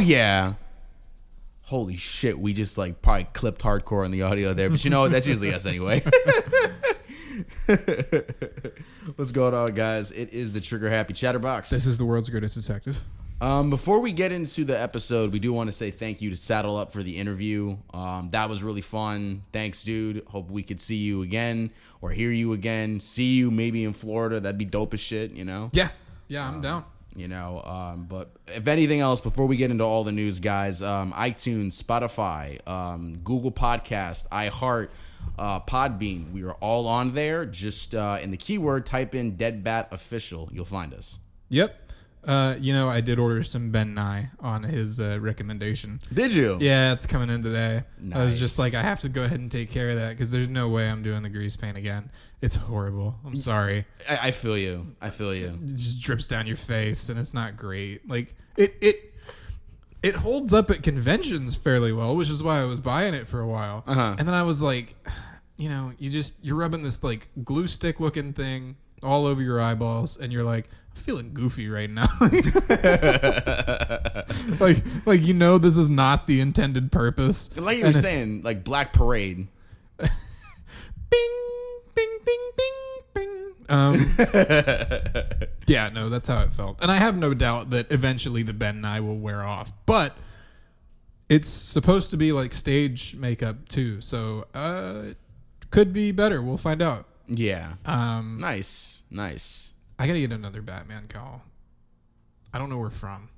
yeah. Holy shit, we just like probably clipped hardcore in the audio there, but you know what? That's usually us anyway. What's going on, guys? It is the Trigger Happy Chatterbox. This is the world's greatest detective. Before we get into the episode, we do want to say thank you to Saddle Up for the interview. That was really fun. Thanks, dude. Hope we could see you again or hear you again. See you maybe in Florida. That'd be dope as shit, you know? Yeah, I'm down. You know, but if anything else, before we get into all the news, guys, iTunes, Spotify, Google Podcast, Iheart, Podbean, we are all on there. Just in the keyword, type in Deadbat Official. You'll find us. Yep. I did order some Ben Nye on his recommendation. Did you? Yeah, it's coming in today. Nice. I was just like, I have to go ahead and take care of that because there's no way I'm doing the grease paint again. It's horrible. I'm sorry. I feel you. It just drips down your face, and it's not great. Like it holds up at conventions fairly well, which is why I was buying it for a while. Uh-huh. And then I was like, you're rubbing this like glue stick looking thing all over your eyeballs, and you're like, I'm feeling goofy right now. like this is not the intended purpose. Like you were saying, like Black Parade. Bing, bing, bing, bing, bing. Yeah, no, that's how it felt. And I have no doubt that eventually the Ben Nye will wear off. But it's supposed to be like stage makeup too. So it could be better. We'll find out. Yeah. Nice. I gotta get another Batman cowl. I don't know where from.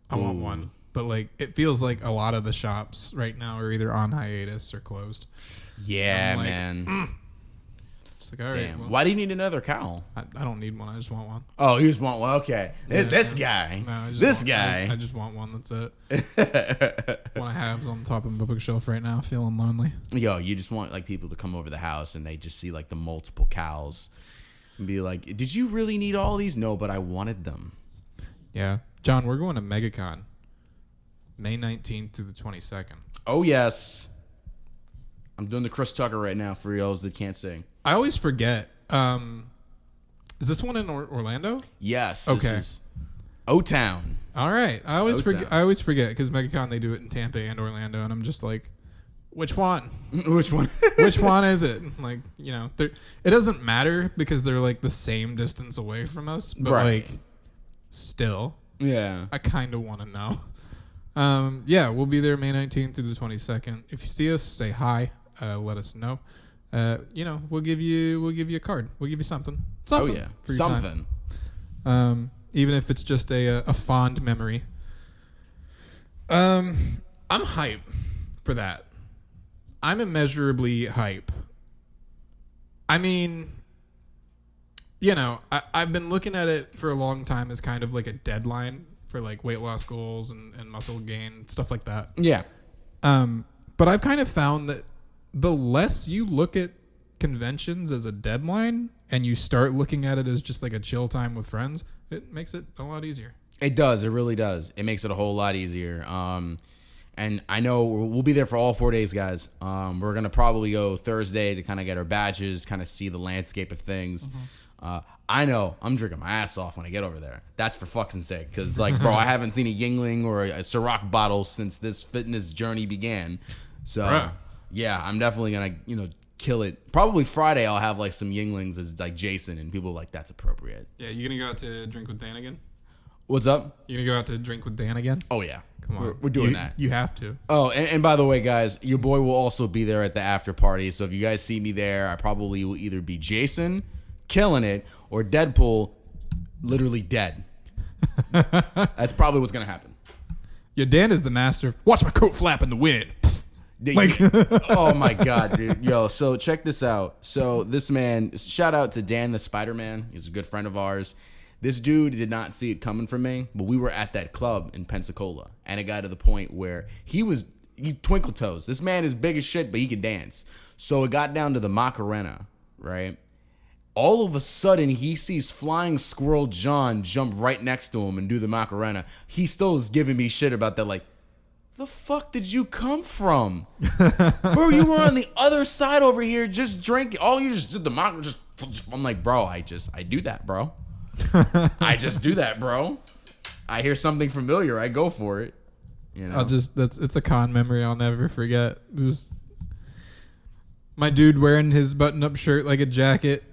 I want one. But like it feels like a lot of the shops right now are either on hiatus or closed. Yeah, man. It's like, all right. Damn. Well, Why do you need another cowl? I don't need one. I just want one. Oh, you just want one? Okay. Yeah, this guy. No, I just want one. That's it. One I have on the top of my bookshelf right now, feeling lonely. Yo, you just want like people to come over the house and they just see like the multiple cowls and be like, did you really need all these? No, but I wanted them. Yeah. John, we're going to Megacon May 19th through the 22nd. Oh, yes. I'm doing the Chris Tucker right now for y'all that can't sing. I always forget. Is this one in Orlando? Yes. Okay. This is O-Town. All right. I always forget because Megacon, they do it in Tampa and Orlando, and I'm just like, which one? Which one? Which one is it? Like, it doesn't matter because they're like the same distance away from us, but like, still, yeah, I kind of want to know. Yeah, we'll be there May 19th through the 22nd. If you see us, say hi. Let us know. We'll give you a card. We'll give you something. Oh yeah, something. Even if it's just a fond memory. I'm hype for that. I'm immeasurably hype. I mean, I've been looking at it for a long time as kind of like a deadline for like weight loss goals and muscle gain, stuff like that. Yeah. But I've kind of found that the less you look at conventions as a deadline and you start looking at it as just like a chill time with friends, it makes it a lot easier. It does. It really does. It makes it a whole lot easier. And I know we'll be there for all 4 days, guys. We're going to probably go Thursday to kind of get our badges, kind of see the landscape of things. Mm-hmm. I know I'm drinking my ass off when I get over there. That's for fucking sake. Because, like, bro, I haven't seen a Yingling or a Ciroc bottle since this fitness journey began. So, yeah, I'm definitely going to, kill it. Probably Friday I'll have, like, some Yinglings as, like, Jason. And people are like, that's appropriate. Yeah, you going to go out to drink with Dan again? What's up? You going to go out to drink with Dan again? Oh, yeah. Come on. We're doing that. You have to. Oh, and by the way, guys, your boy will also be there at the after party. So if you guys see me there, I probably will either be Jason, killing it, or Deadpool, literally dead. That's probably what's going to happen. Yeah, Dan is the master. Watch my coat flap in the wind. Like, oh my God, dude. Yo, so check this out. So this man, shout out to Dan the Spider-Man. He's a good friend of ours. This dude did not see it coming from me, but we were at that club in Pensacola, and it got to the point where he twinkle toes. This man is big as shit, but he can dance. So it got down to the Macarena, right? All of a sudden, he sees Flying Squirrel John jump right next to him and do the Macarena. He still is giving me shit about that, like, the fuck did you come from? Bro, you were on the other side over here just drinking. All you just did the Macarena. I'm like, bro, I do that, bro. I just do that, bro. I hear something familiar, I go for it. You know? It's a con memory I'll never forget. Just my dude wearing his button-up shirt like a jacket,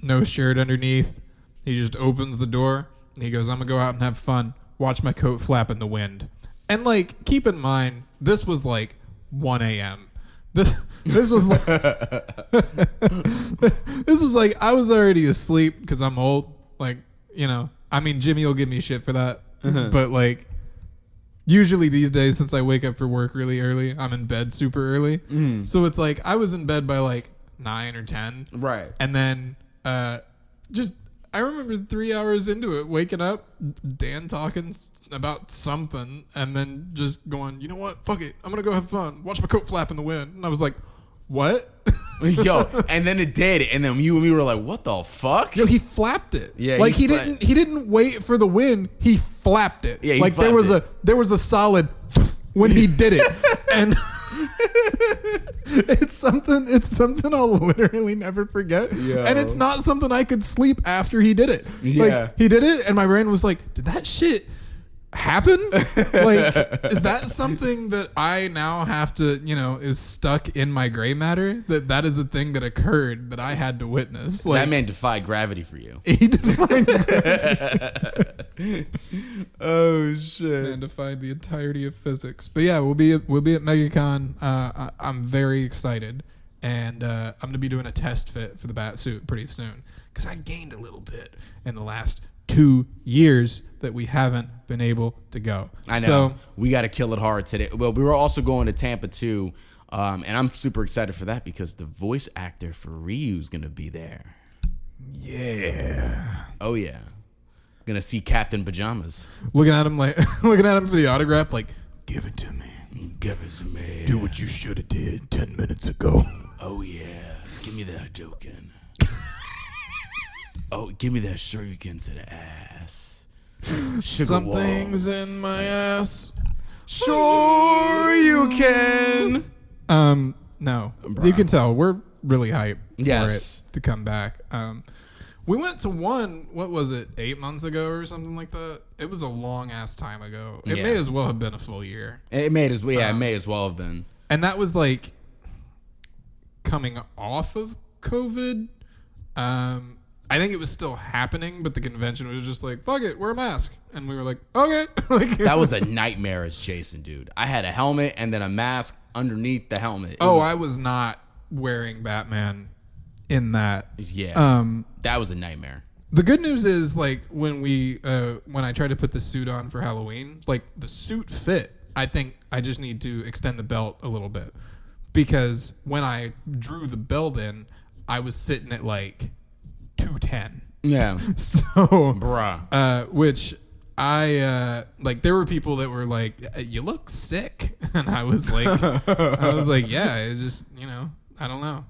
no shirt underneath. He just opens the door and he goes, "I'm gonna go out and have fun. Watch my coat flap in the wind." And like, keep in mind, this was like 1 a.m. This was like, this was like I was already asleep because I'm old. Like, you know, I mean, Jimmy will give me shit for that, but like, usually these days, since I wake up for work really early, I'm in bed super early. So it's like I was in bed by like 9 or 10, right? And then I remember 3 hours into it, waking up, Dan talking about something, and then just going, "You know what? Fuck it. I'm going to go have fun. Watch my coat flap in the wind." And I was like, "What?" Yo, and then it did. And then you and me were like, "What the fuck?" Yo, he flapped it. Yeah, like he didn't wait for the wind. He flapped it. Yeah, like there was a solid when he did it. And it's something I'll literally never forget. Yo. And it's not something I could sleep after he did it. Yeah. Like he did it and my brain was like, "Did that shit happen?" Like, is that something that I now have to, you know, is stuck in my gray matter? That is a thing that occurred that I had to witness. Like, that man defied gravity for you. he defied gravity. Oh shit! Man defied the entirety of physics. But yeah, we'll be at Megacon. I'm very excited, and I'm gonna be doing a test fit for the bat suit pretty soon because I gained a little bit in the last 2 years that we haven't been able to go. I know. So we got to kill it hard today. Well, we were also going to Tampa too, and I'm super excited for that because the voice actor for Ryu's gonna be there. yeah, Oh yeah, gonna see Captain Pajamas. looking at him for the autograph, like, "Give it to me. Give it to me. Do what you should have did 10 minutes ago." Oh yeah, give me that Hadouken. Oh, give me that Shuriken to the ass. Sugar Something's walls. in my ass. Sure you can. No, Bruh. you can tell we're really hyped Yes. for it to come back. We went to one. What was it? 8 months ago or something like that. It was a long ass time ago. It Yeah. may as well have been a full year. It may as well have been. And that was like coming off of COVID. I think it was still happening, but the convention was just like, "Fuck it, wear a mask," and we were like, "Okay." Like, That was a nightmare as Jason, dude. I had a helmet and then a mask underneath the helmet. I was not wearing Batman in that. Yeah. That was a nightmare. The good news is, like, when I tried to put the suit on for Halloween, like, the suit fit. I think I just need to extend the belt a little bit because when I drew the belt in, I was sitting at like 210. Yeah. So, Bruh. which I like, there were people that were like, "You look sick," and I was like, "Yeah, it's just, you know, I don't know."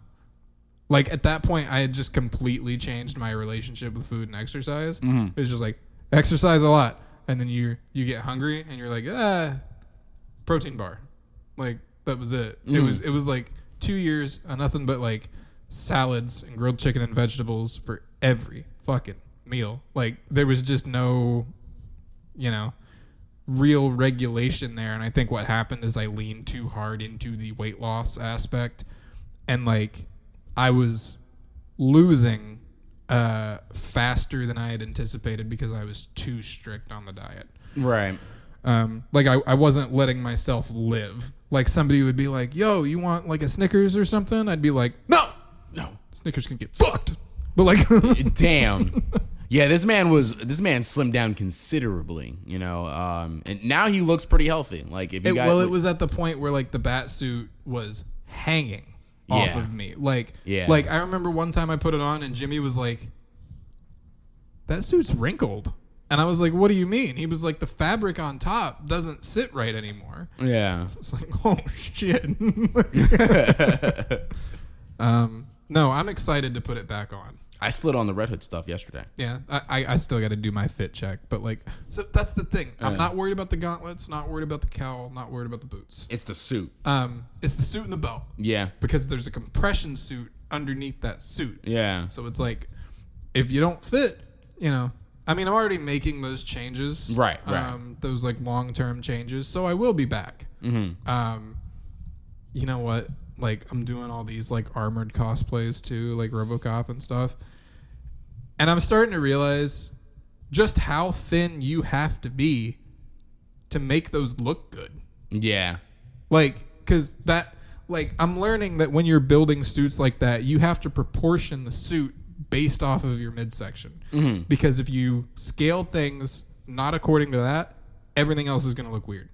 Like, at that point, I had just completely changed my relationship with food and exercise. Mm-hmm. It was just like, exercise a lot, and then you get hungry, and you're like, protein bar. Like, that was it. It was like 2 years of nothing but like salads and grilled chicken and vegetables for every fucking meal. Like, there was just no, you know, real regulation there. And I think what happened is I leaned too hard into the weight loss aspect, and like, I was losing faster than I had anticipated because I was too strict on the diet. Right. Like, I wasn't letting myself live. Like, somebody would be like, "Yo, you want like a Snickers or something?" I'd be like, No, Snickers can get fucked. But like, damn. Yeah, this man slimmed down considerably, you know, and now he looks pretty healthy. Like, if you it was at the point where like the bat suit was hanging off of me. Like, like, I remember one time I put it on and Jimmy was like, "That suit's wrinkled." And I was like, "What do you mean?" He was like, "The fabric on top doesn't sit right anymore." Yeah. It's like, oh shit. No, I'm excited to put it back on. I slid on the Red Hood stuff yesterday. Yeah, I still got to do my fit check, but like, so that's the thing. I'm not worried about the gauntlets, not worried about the cowl, not worried about the boots. It's the suit. It's the suit and the belt. Yeah. Because there's a compression suit underneath that suit. Yeah. So it's like, if you don't fit, you know, I mean, I'm already making those changes. Right. Those like long-term changes. So I will be back. Mm-hmm. You know what? Like, I'm doing all these like armored cosplays too, like RoboCop and stuff. And I'm starting to realize just how thin you have to be to make those look good. Yeah. Like, because that, like, I'm learning that when you're building suits like that, you have to proportion the suit based off of your midsection. Mm-hmm. Because if you scale things not according to that, everything else is going to look weird.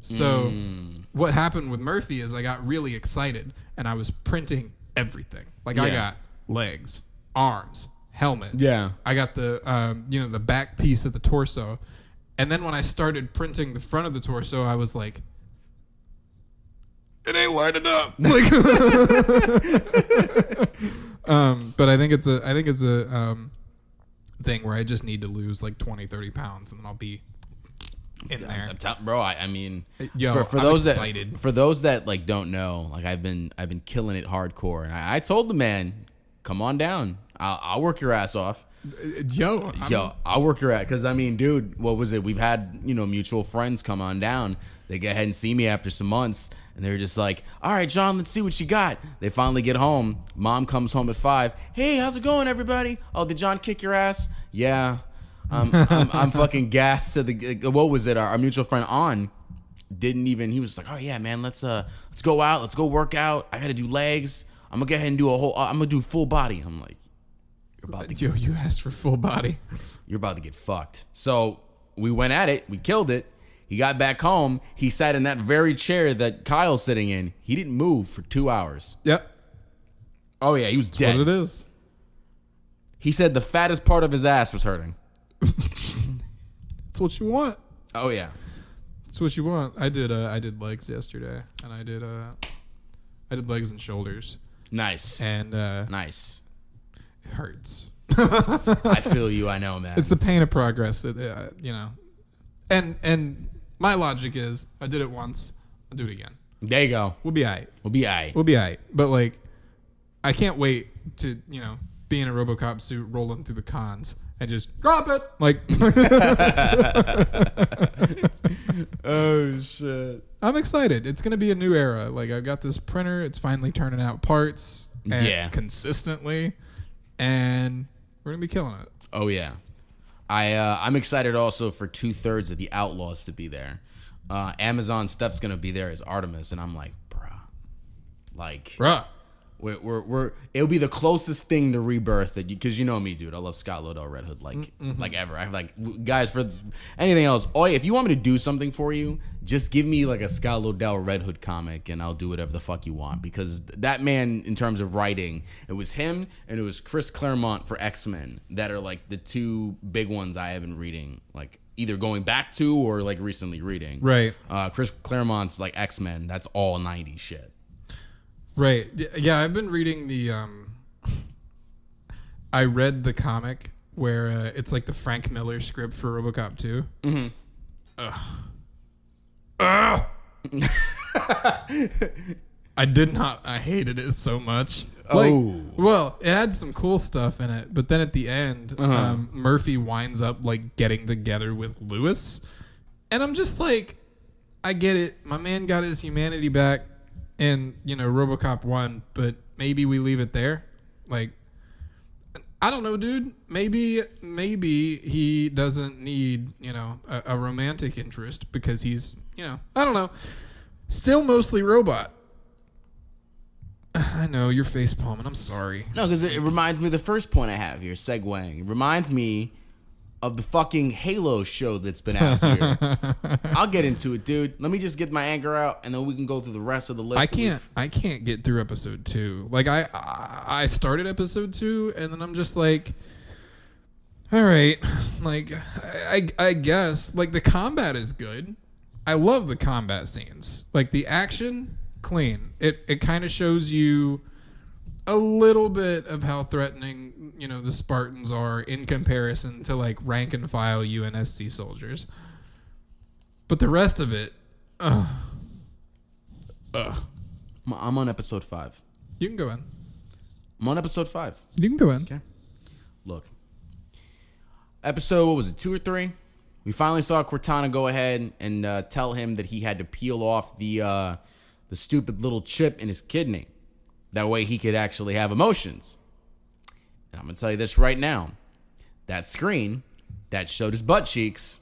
So what happened with Murphy is I got really excited and I was printing everything. Like, I got legs, arms, helmet. Yeah. I got the, the back piece of the torso. And then when I started printing the front of the torso, I was like, it ain't lining up. Like, but I think it's a thing where I just need to lose like 20, 30 pounds and then I'll be in there. Bro, I mean, yo, for I'm those excited. for those that like don't know, like I've been killing it hardcore, and I told the man, come on down, I'll work your ass off. Yo, I'll work your ass, because I mean, dude, what was it? We've had mutual friends come on down. They get ahead and see me after some months, and they're just like, all right, John, let's see what you got. They finally get home. Mom comes home at 5. Hey, how's it going, everybody? Oh, did John kick your ass? Yeah. I'm fucking gassed to the, what was it? Our mutual friend he was like, oh yeah, man, let's go out. Let's go work out. I got to do legs. I'm going to go ahead and do I'm going to do full body. I'm like, you asked for full body. You're about to get fucked. So we went at it. We killed it. He got back home. He sat in that very chair that Kyle's sitting in. He didn't move for 2 hours. Yep. Oh, yeah. He was dead. That's what it is. He said the fattest part of his ass was hurting. That's what you want. Oh, yeah. That's what you want. I did legs yesterday, and I did legs and shoulders. Nice. And nice. It hurts. I feel you. I know, man. It's the pain of progress. And my logic is, I did it once, I'll do it again. There you go. We'll be all right. We'll be all right. We'll be all right. But, like, I can't wait to, be in a RoboCop suit rolling through the cons and just drop it. Like, oh, shit. I'm excited. It's going to be a new era. Like, I've got this printer. It's finally turning out parts. Consistently. And we're going to be killing it. Oh, yeah. I'm excited also for 2/3 of the Outlaws to be there. Amazon stuff's gonna be there as Artemis, and I'm like, bruh, it'll be the closest thing to Rebirth that because you know me, dude. I love Scott Lobdell Red Hood like ever. I like guys for anything else. If you want me to do something for you, just give me like a Scott Lobdell Red Hood comic, and I'll do whatever the fuck you want. Because that man, in terms of writing, it was him and it was Chris Claremont for X-Men that are like the two big ones I have been reading, like either going back to or like recently reading. Right. Chris Claremont's like X-Men. That's all 90s shit. Right. Yeah, I've been reading I read the comic where it's like the Frank Miller script for RoboCop 2. Mm-hmm. I did not. I hated it so much. Well, it had some cool stuff in it, but then at the end, Murphy winds up like getting together with Lewis, and I'm just like, I get it. My man got his humanity back in RoboCop 1, but maybe we leave it there. Like, I don't know, dude. Maybe he doesn't need, a romantic interest because he's, I don't know. Still mostly robot. I know, you're face palming. I'm sorry. No, because it reminds me of the first point I have here, segueing. It reminds me of the fucking Halo show that's been out here. I'll get into it, dude. Let me just get my anger out, and then we can go through the rest of the list. I can't get through episode 2. Like, I started episode 2, and then I'm just like, all right. Like, I guess. Like, the combat is good. I love the combat scenes. Like, the action, clean. It kind of shows you a little bit of how threatening, the Spartans are in comparison to like rank and file UNSC soldiers. But the rest of it, I'm on episode 5. You can go in. I'm on episode 5. You can go in. Okay. Look, episode, what was it, 2 or 3? We finally saw Cortana go ahead and tell him that he had to peel off the stupid little chip in his kidney. That way he could actually have emotions. And I'm going to tell you this right now. That screen that showed his butt cheeks.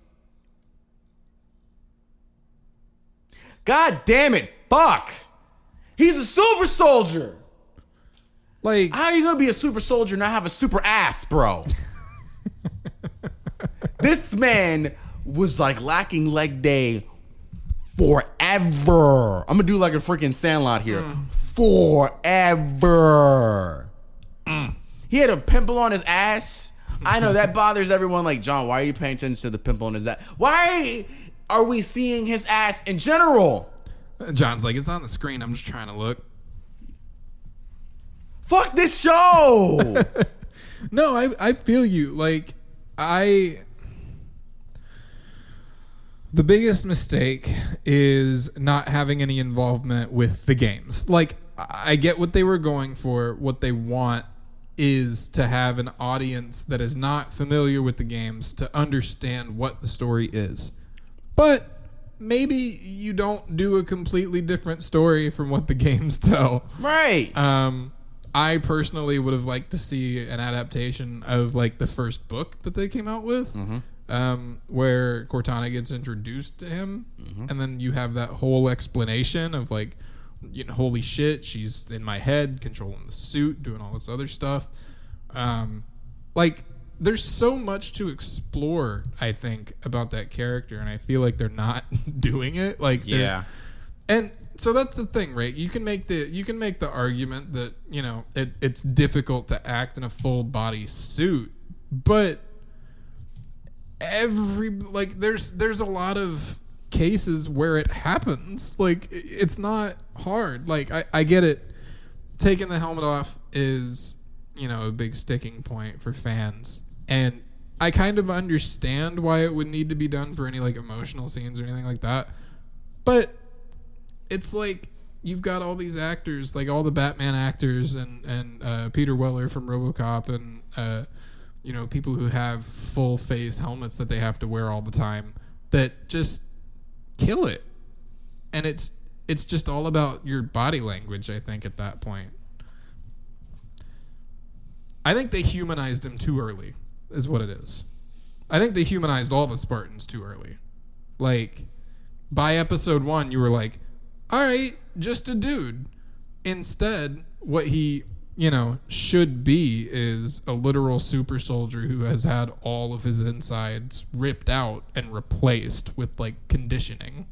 God damn it. Fuck. He's a super soldier. Like, how are you going to be a super soldier and not have a super ass, bro? This man was like lacking leg day forever. I'm going to do like a freaking Sandlot here. Forever. He had a pimple on his ass. I know that bothers everyone. Like, John, why are you paying attention to the pimple on his ass? Why are we seeing his ass in general? John's like, it's on the screen. I'm just trying to look. Fuck this show. No, I feel you. Like, the biggest mistake is not having any involvement with the games. Like, I get what they were going for. What they want is to have an audience that is not familiar with the games to understand what the story is. But maybe you don't do a completely different story from what the games tell. Right. I personally would have liked to see an adaptation of like the first book that they came out with, where Cortana gets introduced to him, and then you have that whole explanation of like, you know, holy shit, she's in my head, controlling the suit, doing all this other stuff. Like, there's so much to explore, I think, about that character, and I feel like they're not doing it. Like, yeah. And so that's the thing, right? You can make the argument that, you know, it's difficult to act in a full body suit, but there's a lot of cases where it happens. Like, it's not hard. Like, I get it. Taking the helmet off is, you know, a big sticking point for fans, and I kind of understand why it would need to be done for any like emotional scenes or anything like that, but it's like you've got all these actors, like all the Batman actors and Peter Weller from RoboCop and you know, people who have full face helmets that they have to wear all the time that just kill it. And it's just all about your body language, I think, at that point. I think they humanized him too early, is what it is. I think they humanized all the Spartans too early. Like, by episode 1, you were like, all right, just a dude. Instead, what he, you know, should be is a literal super soldier who has had all of his insides ripped out and replaced with, like, conditioning.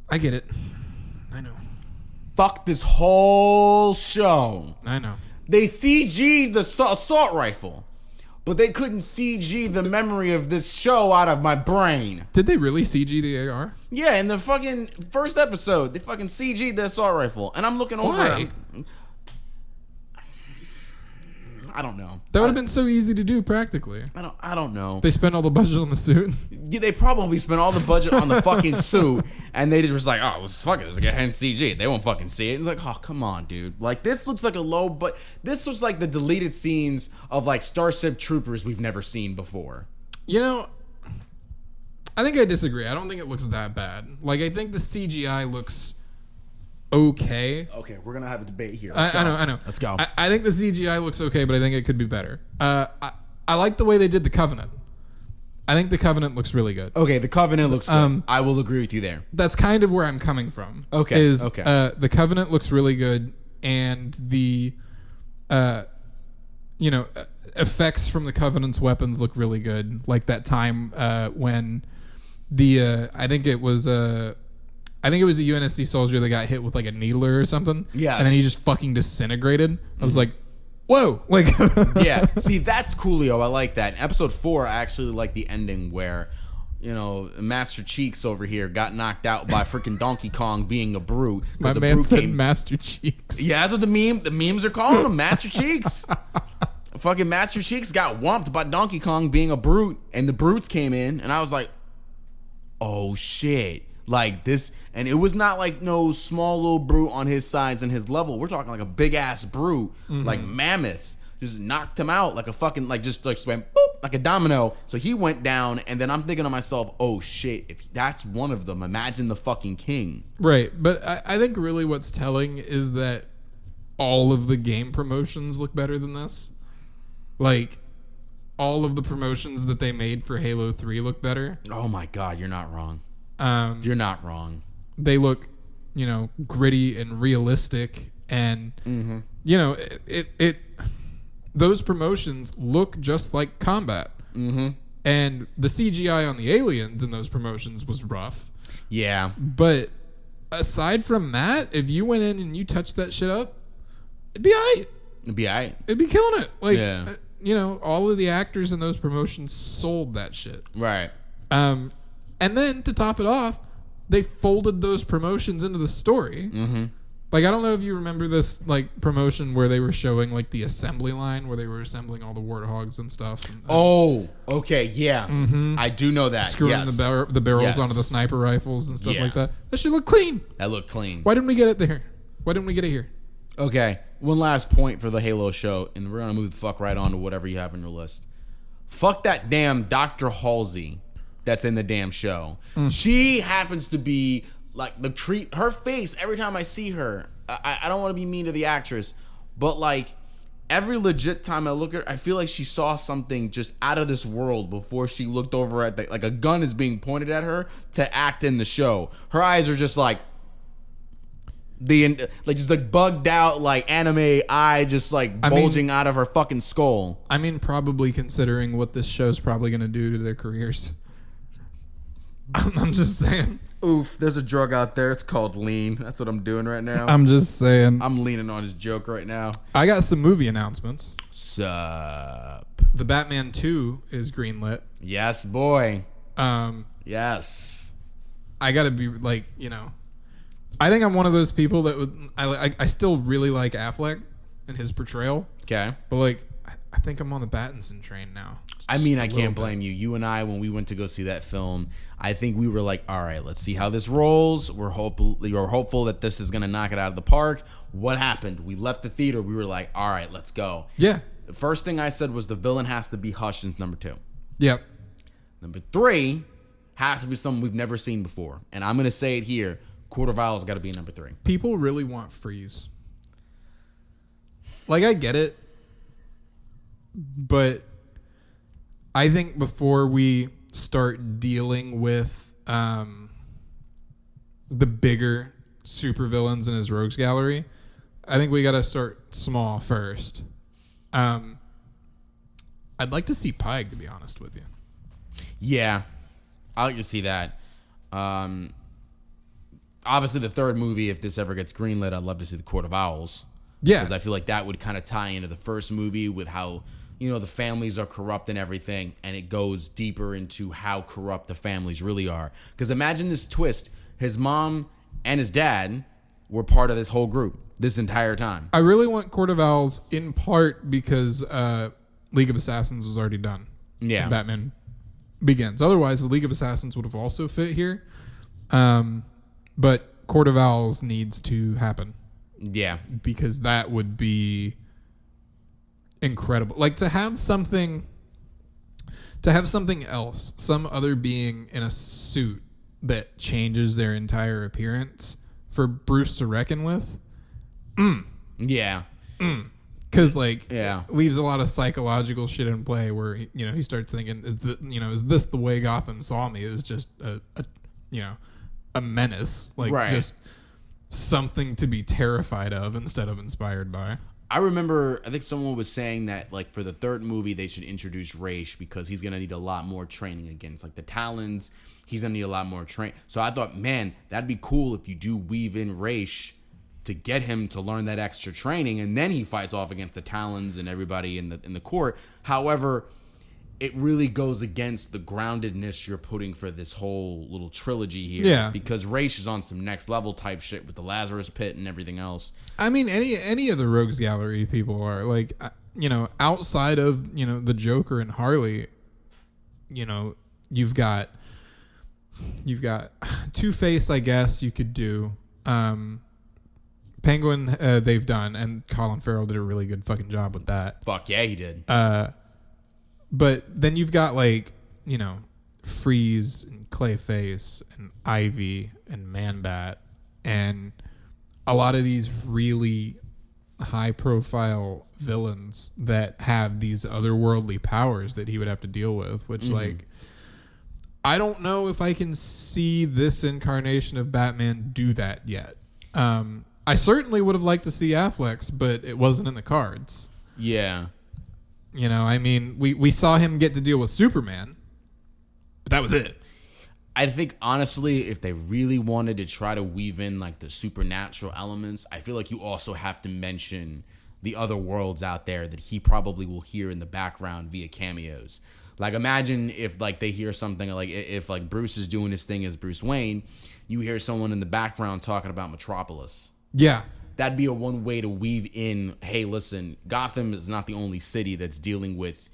I get it. I know. Fuck this whole show. I know. They CG'd the assault rifle, but they couldn't CG the memory of this show out of my brain. Did they really CG the AR? Yeah, in the fucking first episode, they fucking CG'd the assault rifle. And I'm looking over. Why? I don't know. That would have been so easy to do practically. I don't know. They spent all the budget on the suit. Yeah, they probably spent all the budget on the fucking suit, and they just like, oh, fuck it, let's get hand CG. They won't fucking see it. It's like, oh, come on, dude. Like, this looks like a low, but this looks like the deleted scenes of like Starship Troopers we've never seen before. You know, I think I disagree. I don't think it looks that bad. Like, I think the CGI looks okay. Okay, we're gonna have a debate here. I know. Let's go. I think the CGI looks okay, but I think it could be better. I like the way they did the Covenant. I think the Covenant looks really good. Okay, the Covenant looks good. I will agree with you there. That's kind of where I'm coming from. Okay. The Covenant looks really good, and the effects from the Covenant's weapons look really good. Like that time when the I think it was a UNSC soldier that got hit with like a needler or something. Yes. And then he just fucking disintegrated. I was like, whoa. Like, yeah. See, that's coolio. I like that. In episode 4, I actually like the ending where, you know, Master Cheeks over here got knocked out by freaking Donkey Kong being a brute. My man said Master Cheeks. Yeah, that's what the memes are calling him, Master Cheeks. Fucking Master Cheeks got whumped by Donkey Kong being a brute, and the brutes came in, and I was like, oh shit. Like this, and it was not like no small little brute on his size and his level. We're talking like a big ass brute, like mammoth. just knocked him out like a fucking, like just like went boop, like a domino. So he went down, and then I'm thinking to myself, oh shit, if that's one of them, imagine the fucking king. Right, but I think really what's telling is that all of the game promotions look better than this. Like, all of the promotions that they made for Halo 3 look better. Oh my god, you're not wrong. You're not wrong. They look, gritty and realistic, and it those promotions look just like combat. Mm-hmm. And the CGI on the aliens in those promotions was rough. Yeah. But aside from that, if you went in and you touched that shit up, it'd be alright. It'd be alright. It'd be killing it. Like, yeah. All of the actors in those promotions sold that shit. Right. And then to top it off, they folded those promotions into the story. Mm-hmm. Like, I don't know if you remember this, like, promotion where they were showing, like, the assembly line where they were assembling all the warthogs and stuff. Oh, okay, yeah. Mm-hmm. I do know that. Screwing the barrels onto the sniper rifles and stuff like that. That shit looked clean. That looked clean. Why didn't we get it there? Why didn't we get it here? Okay, one last point for the Halo show, and we're going to move the fuck right on to whatever you have on your list. Fuck that damn Dr. Halsey that's in the damn show. She happens to be... like the treat, her face every time I see her. I don't want to be mean to the actress, but like every legit time I look at her, I feel like she saw something just out of this world before she looked over at like a gun is being pointed at her to act in the show. Her eyes are just like just like bugged out, like anime eye, just like bulging out of her fucking skull. I mean, probably considering what this show's probably going to do to their careers. I'm just saying. Oof, there's a drug out there. It's called lean. That's what I'm doing right now. I'm just saying. I'm leaning on his joke right now. I got some movie announcements. Sup? The Batman 2 is greenlit. Yes, boy. Yes. I gotta be like, I think I'm one of those people that would. I still really like Affleck and his portrayal. Okay. But like, I think I'm on the Pattinson train now. I mean, I can't blame you. You and I, when we went to go see that film, I think we were like, all right, let's see how this rolls. We're hopeful that this is going to knock it out of the park. What happened? We left the theater. We were like, all right, let's go. Yeah. The first thing I said was the villain has to be Hutchins, number 2. Yep. Number 3 has to be something we've never seen before. And I'm going to say it here. Court of Owl's got to be number 3. People really want Freeze. Like, I get it. But I think before we start dealing with the bigger supervillains in his rogues gallery, I think we got to start small first. I'd like to see Pike, to be honest with you. Yeah, I like to see that. Obviously, the third movie, if this ever gets greenlit, I'd love to see the Court of Owls. Yeah. Because I feel like that would kind of tie into the first movie with how... the families are corrupt and everything, and it goes deeper into how corrupt the families really are. Because imagine this twist. His mom and his dad were part of this whole group this entire time. I really want Court of Owls in part because League of Assassins was already done. Yeah. Batman Begins. Otherwise, the League of Assassins would have also fit here. But Court of Owls needs to happen. Yeah. Because that would be... incredible. Like to have something else, some other being in a suit that changes their entire appearance for Bruce to reckon with. Yeah. Because leaves a lot of psychological shit in play where he starts thinking, is this the way Gotham saw me? It was just a menace, just something to be terrified of instead of inspired by. I remember, I think someone was saying that, for the third movie, they should introduce Raish because he's going to need a lot more training against, the Talons. He's going to need a lot more training. So I thought, man, that'd be cool if you do weave in Raish to get him to learn that extra training, and then he fights off against the Talons and everybody in the court. However, it really goes against the groundedness you're putting for this whole little trilogy here. Yeah. Because Raish is on some next level type shit with the Lazarus Pit and everything else. I mean, any of the Rogues Gallery people are outside of, the Joker and Harley, you've got Two-Face, I guess you could do. Penguin, they've done, and Colin Farrell did a really good fucking job with that. Fuck yeah, he did. But then you've got like, Freeze and Clayface and Ivy and Man-Bat and a lot of these really high-profile villains that have these otherworldly powers that he would have to deal with, which like I don't know if I can see this incarnation of Batman do that yet. I certainly would have liked to see Affleck's, but it wasn't in the cards. Yeah. I mean, we saw him get to deal with Superman, but that was it. I think, honestly, if they really wanted to try to weave in, like, the supernatural elements, I feel like you also have to mention the other worlds out there that he probably will hear in the background via cameos. Like, imagine if, like, they hear something, like, if, like, Bruce is doing his thing as Bruce Wayne, you hear someone in the background talking about Metropolis. Yeah. That'd be a one way to weave in, hey, listen, Gotham is not the only city that's dealing with,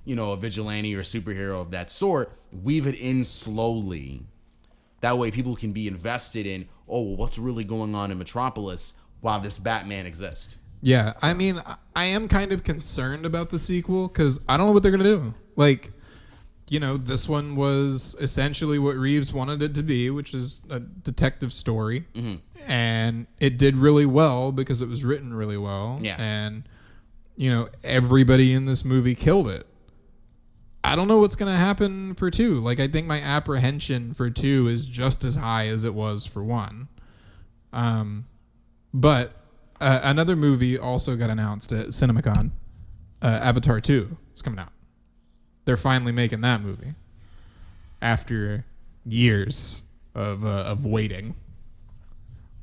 a vigilante or superhero of that sort. Weave it in slowly. That way people can be invested in, what's really going on in Metropolis while this Batman exists. Yeah, I mean, I am kind of concerned about the sequel because I don't know what they're going to do. Like, this one was essentially what Reeves wanted it to be, which is a detective story. Mm-hmm. And it did really well because it was written really well. Yeah. And, everybody in this movie killed it. I don't know what's going to happen for 2. Like, I think my apprehension for 2 is just as high as it was for 1. But another movie also got announced at CinemaCon. Avatar 2 is coming out. They're finally making that movie after years of waiting.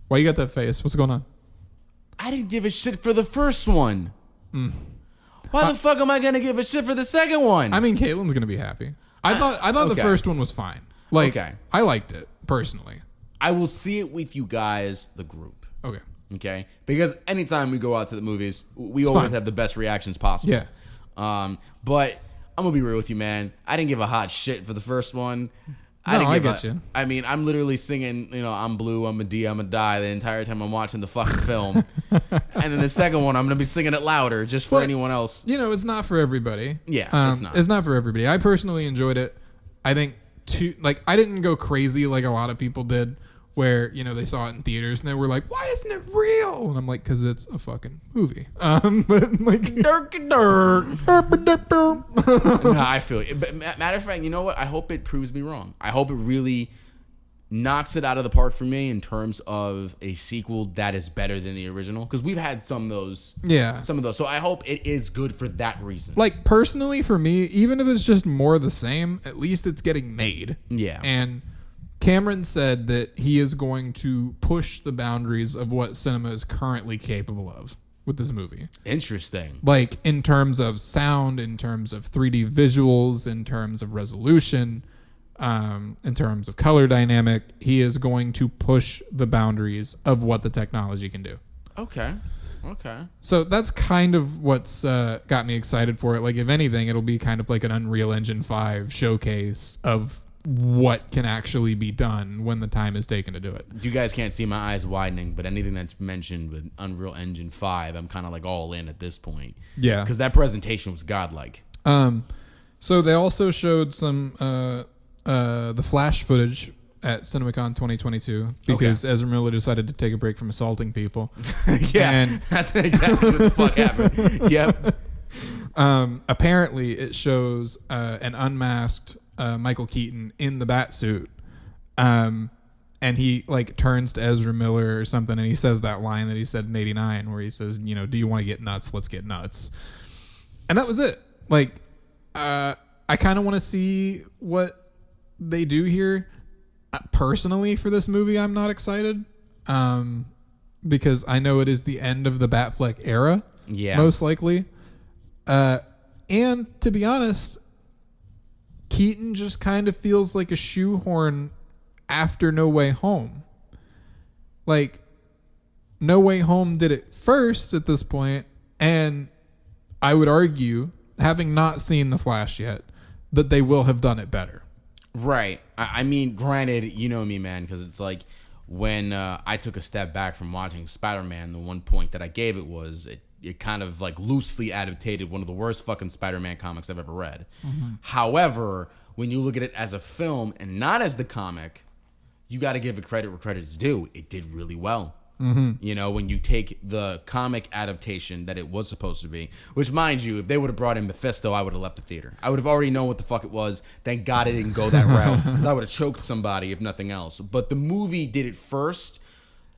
Why you got that face? What's going on? I didn't give a shit for the first one. Why the fuck am I gonna give a shit for the second one? I mean, Caitlin's gonna be happy. I thought okay. The first one was fine. Like, okay. I liked it personally. I will see it with you guys, the group. Okay. Okay? Because anytime we go out to the movies, we always have the best reactions possible. Yeah. But I'm gonna be real with you, man. I didn't give a hot shit for the first one. I get you. I mean, I'm literally singing, I'm blue, I'm a D, I'm a die the entire time I'm watching the fucking film. And then the second one, I'm going to be singing it louder just for anyone else. It's not for everybody. Yeah, it's not. It's not for everybody. I personally enjoyed it. I think, I didn't go crazy like a lot of people did, where, they saw it in theaters and they were like, why isn't it real? And I'm like, because it's a fucking movie. But like, No, I feel it. But matter of fact, you know what? I hope it proves me wrong. I hope it really knocks it out of the park for me in terms of a sequel that is better than the original. Because we've had some of those. Yeah. Some of those. So I hope it is good for that reason. Like, personally, for me, even if it's just more of the same, at least it's getting made. Yeah. And Cameron said that he is going to push the boundaries of what cinema is currently capable of with this movie. Interesting. Like, in terms of sound, in terms of 3D visuals, in terms of resolution, in terms of color dynamic, he is going to push the boundaries of what the technology can do. Okay. So that's kind of what's got me excited for it. Like, if anything, it'll be kind of like an Unreal Engine 5 showcase of what can actually be done when the time is taken to do it. You guys can't see my eyes widening, but anything that's mentioned with Unreal Engine 5, I'm kind of like all in at this point. Yeah. Because that presentation was godlike. So they also showed some the Flash footage at CinemaCon 2022 because Ezra Miller decided to take a break from assaulting people. Yeah, and that's exactly what the fuck happened. Yep. Apparently, it shows an unmasked Michael Keaton in the bat suit, and he turns to Ezra Miller or something, and he says that line that he said in '89, where he says, "Do you want to get nuts? Let's get nuts." And that was it. I kind of want to see what they do here. Personally, for this movie, I'm not excited, because I know it is the end of the Batfleck era. Yeah, most likely. And to be honest, Keaton just kind of feels like a shoehorn after No Way Home. No Way Home did it first at this point, and I would argue, having not seen The Flash yet, that they will have done it better. Right. I mean, granted, you know me, man, because it's like when I took a step back from watching Spider-Man, the one point that I gave it was it kind of like loosely adapted one of the worst fucking Spider-Man comics I've ever read. However, when you look at it as a film and not as the comic, you got to give it credit where credit is due. It did really well. You know, when you take the comic adaptation that it was supposed to be, which, mind you, if they would have brought in Mephisto, I would have left the theater. I would have already known what the fuck it was. Thank God it didn't go that route, because I would have choked somebody if nothing else. But the movie did it first,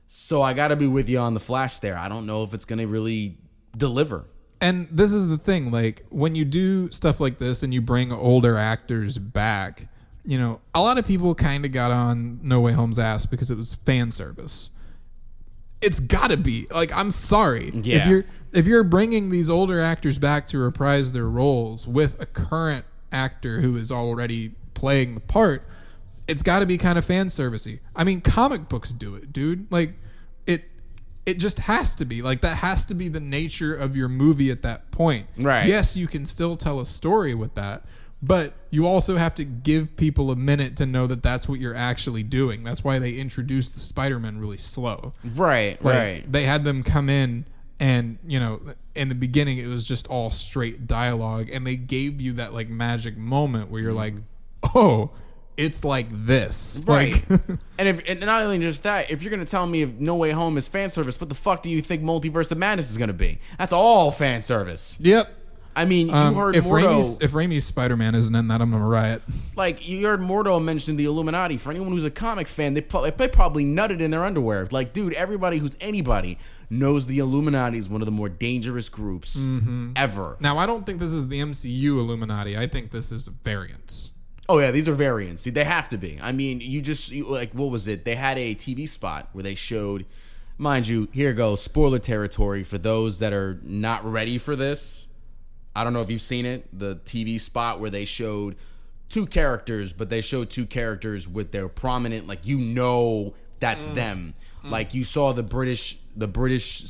so I got to be with you on the Flash there. I don't know if it's going to really deliver. And this is the thing, like, when you do stuff like this and you bring older actors back, you know, a lot of people kind of got on No Way Home's ass because it was fan service. It's gotta be. Like, I'm sorry. Yeah. If you're bringing these older actors back to reprise their roles with a current actor who is already playing the part, it's gotta be kind of fan servicey. I mean, comic books do it, dude. Like, it just has to be. Like, that has to be the nature of your movie at that point. Right. Yes, you can still tell a story with that, but you also have to give people a minute to know that that's what you're actually doing. That's why they introduced the Spider-Man really slow. Right, Like, right. They had them come in and, you know, in the beginning it was just all straight dialogue, and they gave you that, like, magic moment where you're like, oh, it's like this. Right. Like, and not only just that, if you're going to tell me if No Way Home is fan service, what the fuck do you think Multiverse of Madness is going to be? That's all fan service. yep. I mean, you heard if Mordo. If Raimi's Spider-Man isn't in that, I'm gonna riot. Like, you heard Mordo mention the Illuminati. For anyone who's a comic fan, they probably nutted in their underwear. Like, dude, everybody who's anybody knows the Illuminati is one of the more dangerous groups ever. Now, I don't think this is the MCU Illuminati. I think this is variants. Oh, yeah, these are variants. See, they have to be. I mean, like, what was it? They had a TV spot where they showed, mind you, here goes, spoiler territory for those that are not ready for this. I don't know if you've seen it, the TV spot where they showed two characters, but they showed two characters with their prominent, like, you know, that's them. Like, you saw the British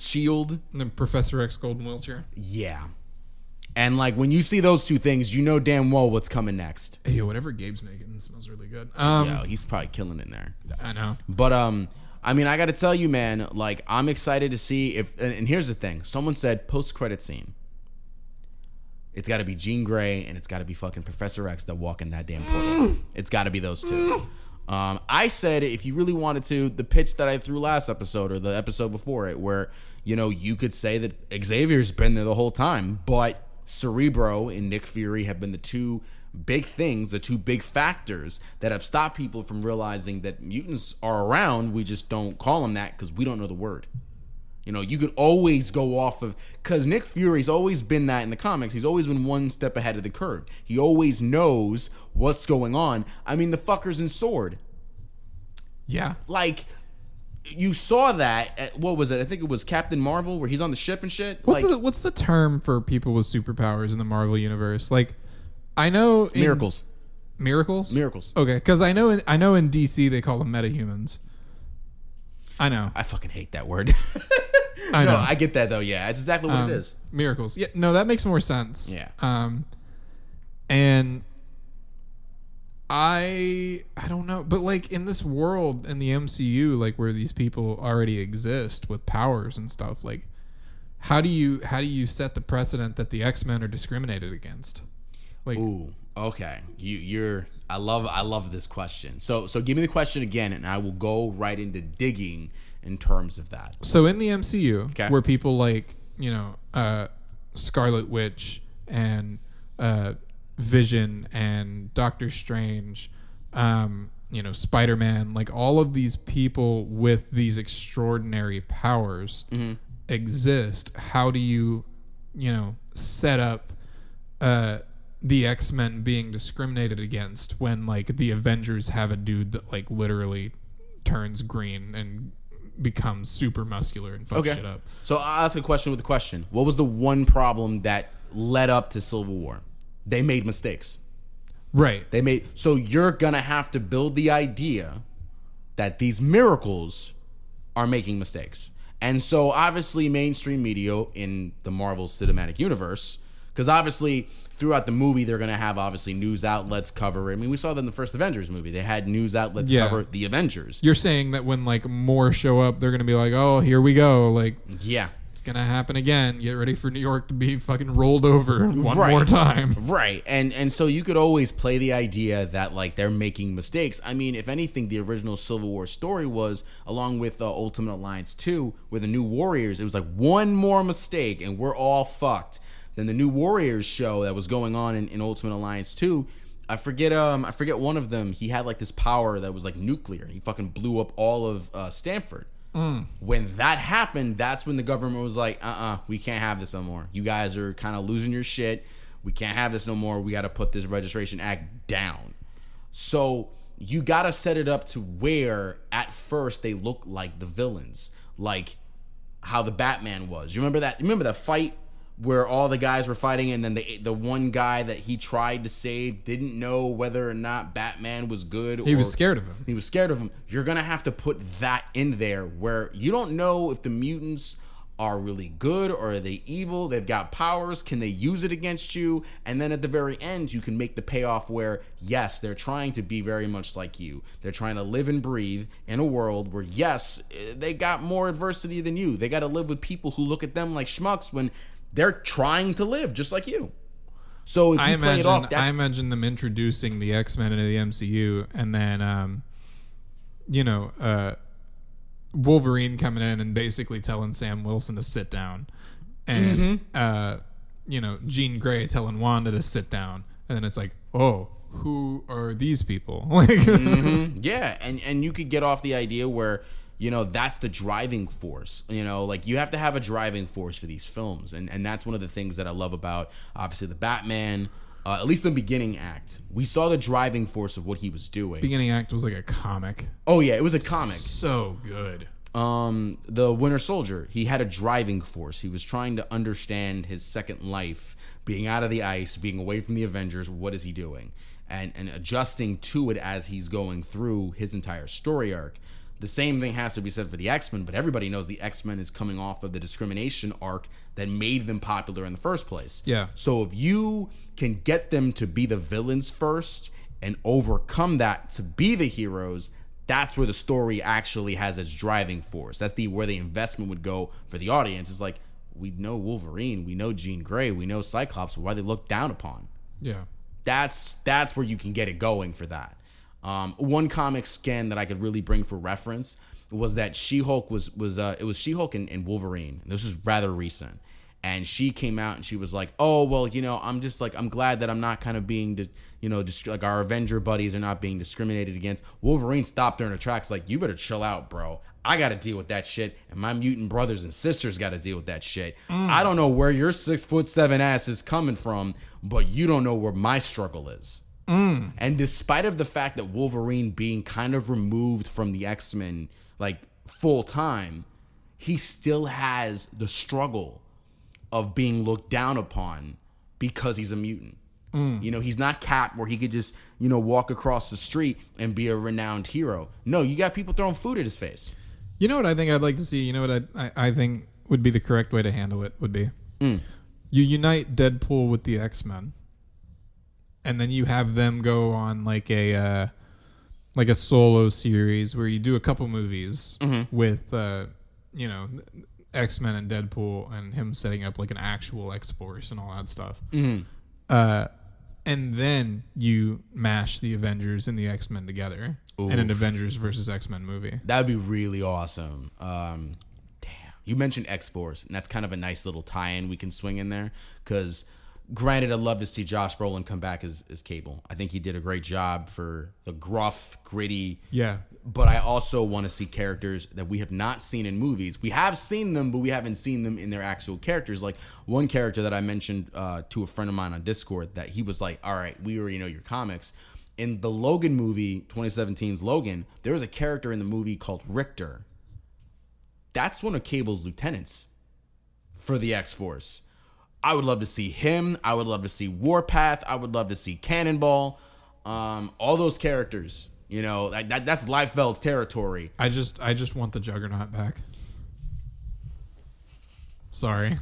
shield. And then Professor X Golden Wheelchair. Yeah. And, like, when you see those two things, you know damn well what's coming next. Hey, whatever Gabe's making smells really good. Yo, he's probably killing it in there. I know. But, I mean, I got to tell you, man, like, I'm excited to see if, and here's the thing. Someone said post-credit scene. It's got to be Jean Grey and it's got to be fucking Professor X that walk in that damn portal. It's got to be those two. I said if you really wanted to, the pitch that I threw last episode or the episode before it, where, you know, you could say that Xavier's been there the whole time, but Cerebro and Nick Fury have been the two big things, the two big factors that have stopped people from realizing that mutants are around. We just don't call them that because we don't know the word. You know, you could always go off of, because Nick Fury's always been that in the comics. He's always been one step ahead of the curve. He always knows what's going on. I mean, the fucker's in Sword. Yeah. Like, you saw that at, what was it? I think it was Captain Marvel, where he's on the ship and shit. What's the term for people with superpowers in the Marvel universe? Like, I know miracles. Miracles? Miracles. Okay, because I know in DC they call them metahumans. I know. I fucking hate that word. I know. No, I get that though. Yeah, it's exactly what it is. Miracles. Yeah, no, that makes more sense. Yeah. And I don't know, but like in this world in the MCU, like where these people already exist with powers and stuff, like how do you set the precedent that the X-Men are discriminated against? Like, ooh, okay. I love this question. So give me the question again, and I will go right into digging in terms of that. So in the MCU, okay, where people like, you know, Scarlet Witch and Vision and Doctor Strange, you know, Spider-Man, like all of these people with these extraordinary powers exist. How do you know, set up the X-Men being discriminated against when like the Avengers have a dude that like literally turns green and becomes super muscular and fucks shit up? So I'll ask a question with a question. What was the one problem that led up to Civil War? They made mistakes. Right. So you're gonna have to build the idea that these miracles are making mistakes. And so obviously mainstream media in the Marvel Cinematic Universe, Because obviously, throughout the movie, they're going to have obviously news outlets cover it. I mean, we saw that in the first Avengers movie. They had news outlets cover the Avengers. You're saying that when like more show up, they're going to be like, oh, here we go. Like, yeah. It's going to happen again. Get ready for New York to be fucking rolled over one more time. Right. And so you could always play the idea that, like, they're making mistakes. I mean, if anything, the original Civil War story was, along with Ultimate Alliance 2, with the New Warriors, it was like one more mistake and we're all fucked. Then the New Warriors show that was going on in Ultimate Alliance 2, I forget one of them, he had, like, this power that was, like, nuclear. He fucking blew up all of Stanford. When that happened, that's when the government was like, we can't have this no more. You guys are kind of losing your shit. We can't have this no more. We got to put this Registration Act down. So you got to set it up to where at first they look like the villains, like how the Batman was. You remember that? You remember that fight where all the guys were fighting, and then the one guy that he tried to save didn't know whether or not Batman was good. He was scared of him. He was scared of him. You're going to have to put that in there where you don't know if the mutants are really good or are they evil. They've got powers. Can they use it against you? And then at the very end, you can make the payoff where, yes, they're trying to be very much like you. They're trying to live and breathe in a world where, yes, they got more adversity than you. They got to live with people who look at them like schmucks when they're trying to live just like you. So if you play it off, I imagine them introducing the X-Men into the MCU, and then, Wolverine coming in and basically telling Sam Wilson to sit down, and Jean Grey telling Wanda to sit down, and then it's like, oh, who are these people? Yeah, and you could get off the idea where, that's the driving force. Like, you have to have a driving force for these films. And that's one of the things that I love about, obviously, the Batman, at least the beginning act. We saw the driving force of what he was doing. Beginning act was like a comic. Oh, yeah, it was a comic. So good. The Winter Soldier, he had a driving force. He was trying to understand his second life, being out of the ice, being away from the Avengers. What is he doing? And adjusting to it as he's going through his entire story arc. The same thing has to be said for the X-Men, but everybody knows the X-Men is coming off of the discrimination arc that made them popular in the first place. Yeah. So if you can get them to be the villains first and overcome that to be the heroes, that's where the story actually has its driving force. That's where the investment would go for the audience. It's like, we know Wolverine, we know Jean Grey, we know Cyclops, why they look down upon. Yeah. That's where you can get it going for that. One comic scan that I could really bring for reference was that She-Hulk was She-Hulk and Wolverine. This was rather recent. And she came out and she was like, oh, well, I'm glad that I'm not kind of being, like our Avenger buddies are not being discriminated against. Wolverine stopped her in her tracks like, you better chill out, bro. I got to deal with that shit. And my mutant brothers and sisters got to deal with that shit. I don't know where your 6'7" ass is coming from, but you don't know where my struggle is. And despite of the fact that Wolverine being kind of removed from the X-Men, like, full time, he still has the struggle of being looked down upon because he's a mutant. He's not Cap where he could just, walk across the street and be a renowned hero. No, you got people throwing food at his face. You know what I think I'd like to see? You know what I think would be the correct way to handle it would be? You unite Deadpool with the X-Men. And then you have them go on like a solo series where you do a couple movies with X-Men and Deadpool and him setting up like an actual X-Force and all that stuff. And then you mash the Avengers and the X-Men together in an Avengers versus X-Men movie. That'd be really awesome. Damn, you mentioned X-Force, and that's kind of a nice little tie-in we can swing in there because. Granted, I'd love to see Josh Brolin come back as Cable. I think he did a great job for the gruff, gritty. Yeah. But I also want to see characters that we have not seen in movies. We have seen them, but we haven't seen them in their actual characters. Like one character that I mentioned to a friend of mine on Discord that he was like, all right, we already know your comics. In the Logan movie, 2017's Logan, there was a character in the movie called Richter. That's one of Cable's lieutenants for the X-Force. I would love to see him. I would love to see Warpath. I would love to see Cannonball. All those characters. That's Liefeld's territory. I just want the Juggernaut back. Sorry.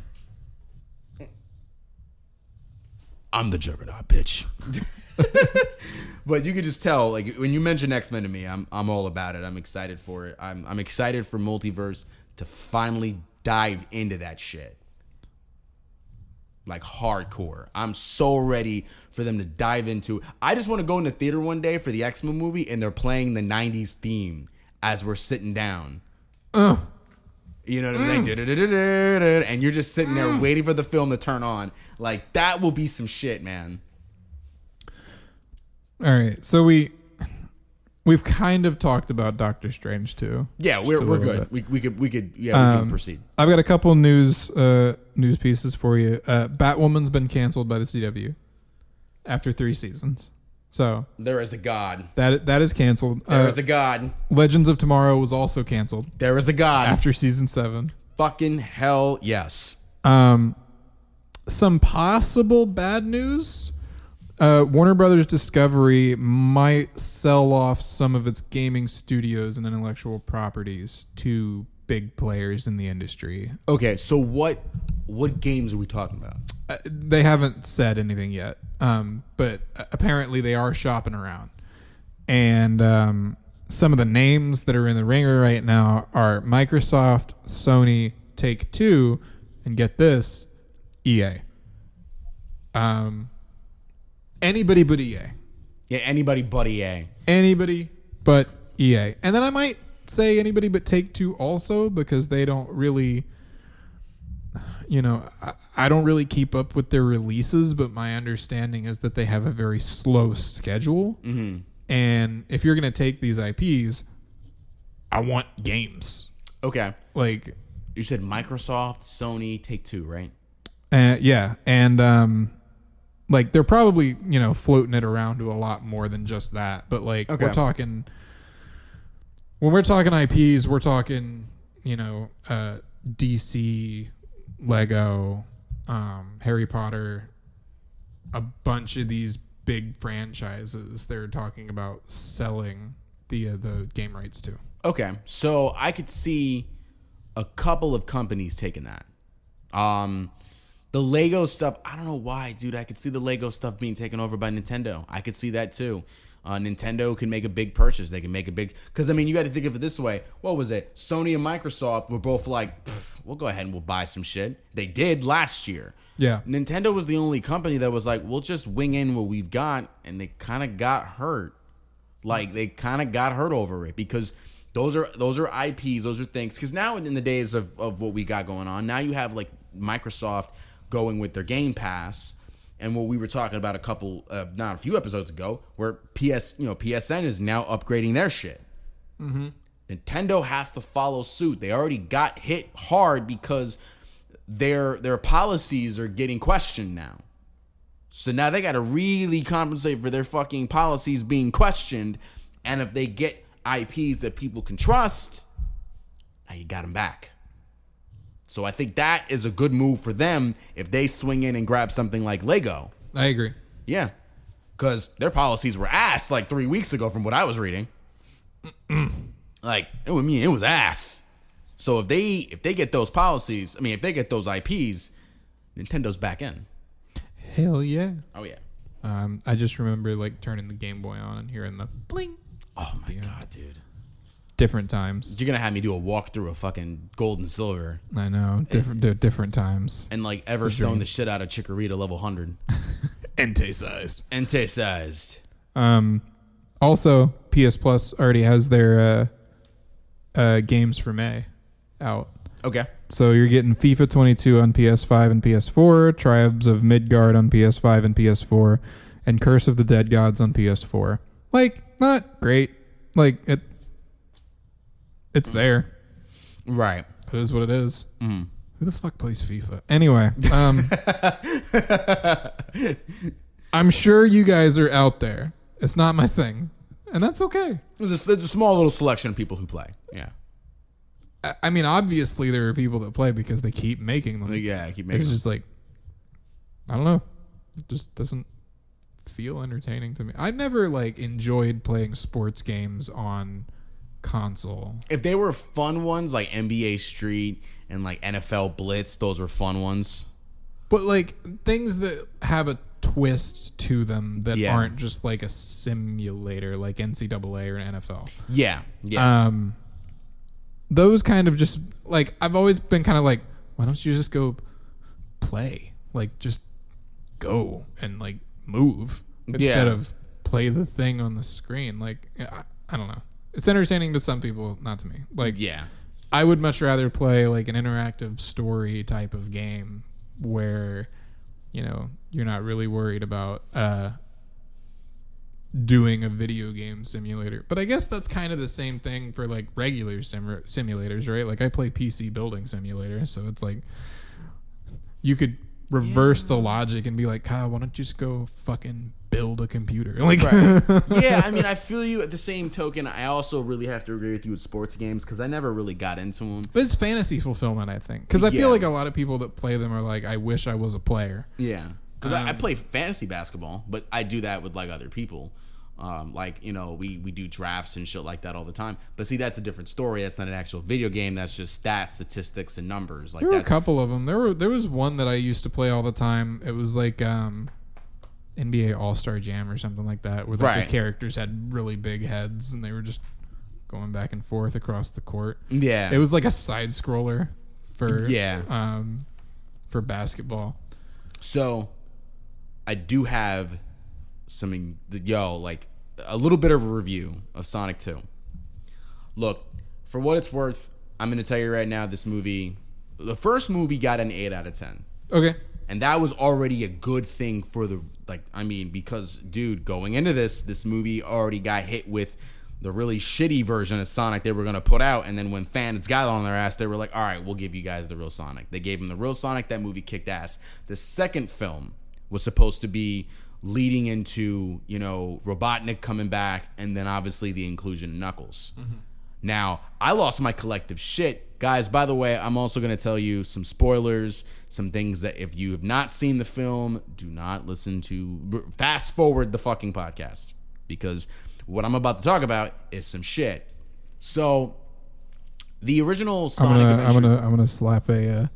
I'm the Juggernaut, bitch. But you could just tell, like, when you mention X-Men to me, I'm all about it. I'm excited for it. I'm excited for Multiverse to finally dive into that shit. Like, hardcore. I'm so ready for them to dive into. I just want to go in the theater one day for the X-Men movie and they're playing the 90s theme as we're sitting down. You know what I'm saying? And you're just sitting there waiting for the film to turn on. Like, that will be some shit, man. All right, so we've kind of talked about Doctor Strange too. Yeah, we're good. We could proceed. I've got a couple news pieces for you. Batwoman's been canceled by the CW after 3 seasons. So there is a God. That is canceled. There is a God. Legends of Tomorrow was also canceled. There is a God after season 7. Fucking hell, yes. Some possible bad news. Warner Brothers Discovery might sell off some of its gaming studios and intellectual properties to big players in the industry. Okay, so what games are we talking about? They haven't said anything yet, but apparently they are shopping around. And some of the names that are in the ringer right now are Microsoft, Sony, Take-Two, and get this, EA. Anybody but EA. Yeah, anybody but EA. Anybody but EA. And then I might say anybody but Take-Two also, because they don't really, I don't really keep up with their releases, but my understanding is that they have a very slow schedule. Mm-hmm. And if you're going to take these IPs, I want games. Okay. Like, you said Microsoft, Sony, Take-Two, right? Yeah. And, like, they're probably, floating it around to a lot more than just that. But, like, okay. when we're talking IPs, we're talking, DC, Lego, Harry Potter, a bunch of these big franchises they're talking about selling the game rights to. Okay. So I could see a couple of companies taking that. The Lego stuff, I don't know why, dude. I could see the Lego stuff being taken over by Nintendo. I could see that too. Nintendo can make a big purchase. They can make a big... Because, you got to think of it this way. What was it? Sony and Microsoft were both like, we'll go ahead and we'll buy some shit. They did last year. Yeah. Nintendo was the only company that was like, we'll just wing in what we've got. And they kind of got hurt. Like, they kind of got hurt over it. Because those are IPs. Those are things. Because now in the days of what we got going on, now you have, like, Microsoft going with their Game Pass, and what we were talking about a few episodes ago, where PSN is now upgrading their shit. Mm-hmm. Nintendo has to follow suit. They already got hit hard because their policies are getting questioned now. So now they got to really compensate for their fucking policies being questioned, and if they get IPs that people can trust, now you got them back. So I think that is a good move for them if they swing in and grab something like Lego. I agree. Yeah. Because their policies were ass like 3 weeks ago from what I was reading. Like, it was ass. So if they get those policies, if they get those IPs, Nintendo's back in. Hell yeah. Oh, yeah. I just remember, like, turning the Game Boy on and hearing the bling. Oh, my God, dude. Different times. You're going to have me do a walkthrough of fucking Gold and Silver. I know. Different times. And, like, Everstone the shit out of Chikorita level 100. Entei-sized. Also, PS Plus already has their games for May out. Okay. So you're getting FIFA 22 on PS5 and PS4, Tribes of Midgard on PS5 and PS4, and Curse of the Dead Gods on PS4. Like, not great. Like, it's there. Right. It is what it is. Mm. Who the fuck plays FIFA? Anyway, I'm sure you guys are out there. It's not my thing, and that's okay. There's a small little selection of people who play. Yeah. Obviously there are people that play because they keep making them. Yeah, keep making them. It's just like, I don't know. It just doesn't feel entertaining to me. I never, like, enjoyed playing sports games on console. If they were fun ones like NBA Street and like NFL Blitz, those were fun ones. But, like, things that have a twist to them that Yeah. aren't just like a simulator like NCAA or NFL. Yeah. Those kind of just like, I've always been kind of like, why don't you just go play? Like, just go and like move instead of play the thing on the screen. Like, I don't know. It's entertaining to some people, not to me. Like, I would much rather play like an interactive story type of game where, you know, you're not really worried about doing a video game simulator. But I guess that's kind of the same thing for like regular simulators, right? Like, I play PC Building Simulator, so it's like you could reverse the logic and be like, Kyle, why don't you just go fucking build a computer? Like, Yeah, I mean, I feel you. At the same token, I also really have to agree with you with sports games because I never really got into them. But it's fantasy fulfillment, I think, because I feel like a lot of people that play them are like, I wish I was a player. Yeah, because I play fantasy basketball, but I do that with like other people. Like, you know, we do drafts and shit like that all the time. But see, that's a different story. That's not an actual video game. That's just stats, statistics, and numbers. Like, there were a couple of them. There was one that I used to play all the time. It was like NBA All-Star Jam or something like that, where like the characters had really big heads and they were just going back and forth across the court. Yeah, it was like a side scroller for basketball. So I do have something, like a little bit of a review of Sonic 2. Look, for what it's worth, I'm going to tell you right now, this movie, the first movie got an 8 out of 10. Okay. And that was already a good thing for because, dude, going into this movie already got hit with the really shitty version of Sonic they were going to put out. And then when fans got on their ass, they were like, all right, we'll give you guys the real Sonic. They gave him the real Sonic. That movie kicked ass. The second film was supposed to be leading into, you know, Robotnik coming back, and then obviously the inclusion of Knuckles. Mm-hmm. Now, I lost my collective shit. Guys, by the way, I'm also going to tell you some spoilers, some things that if you have not seen the film, do not listen to, fast forward the fucking podcast, because what I'm about to talk about is some shit. So, the original Sonic Adventure... I'm gonna slap a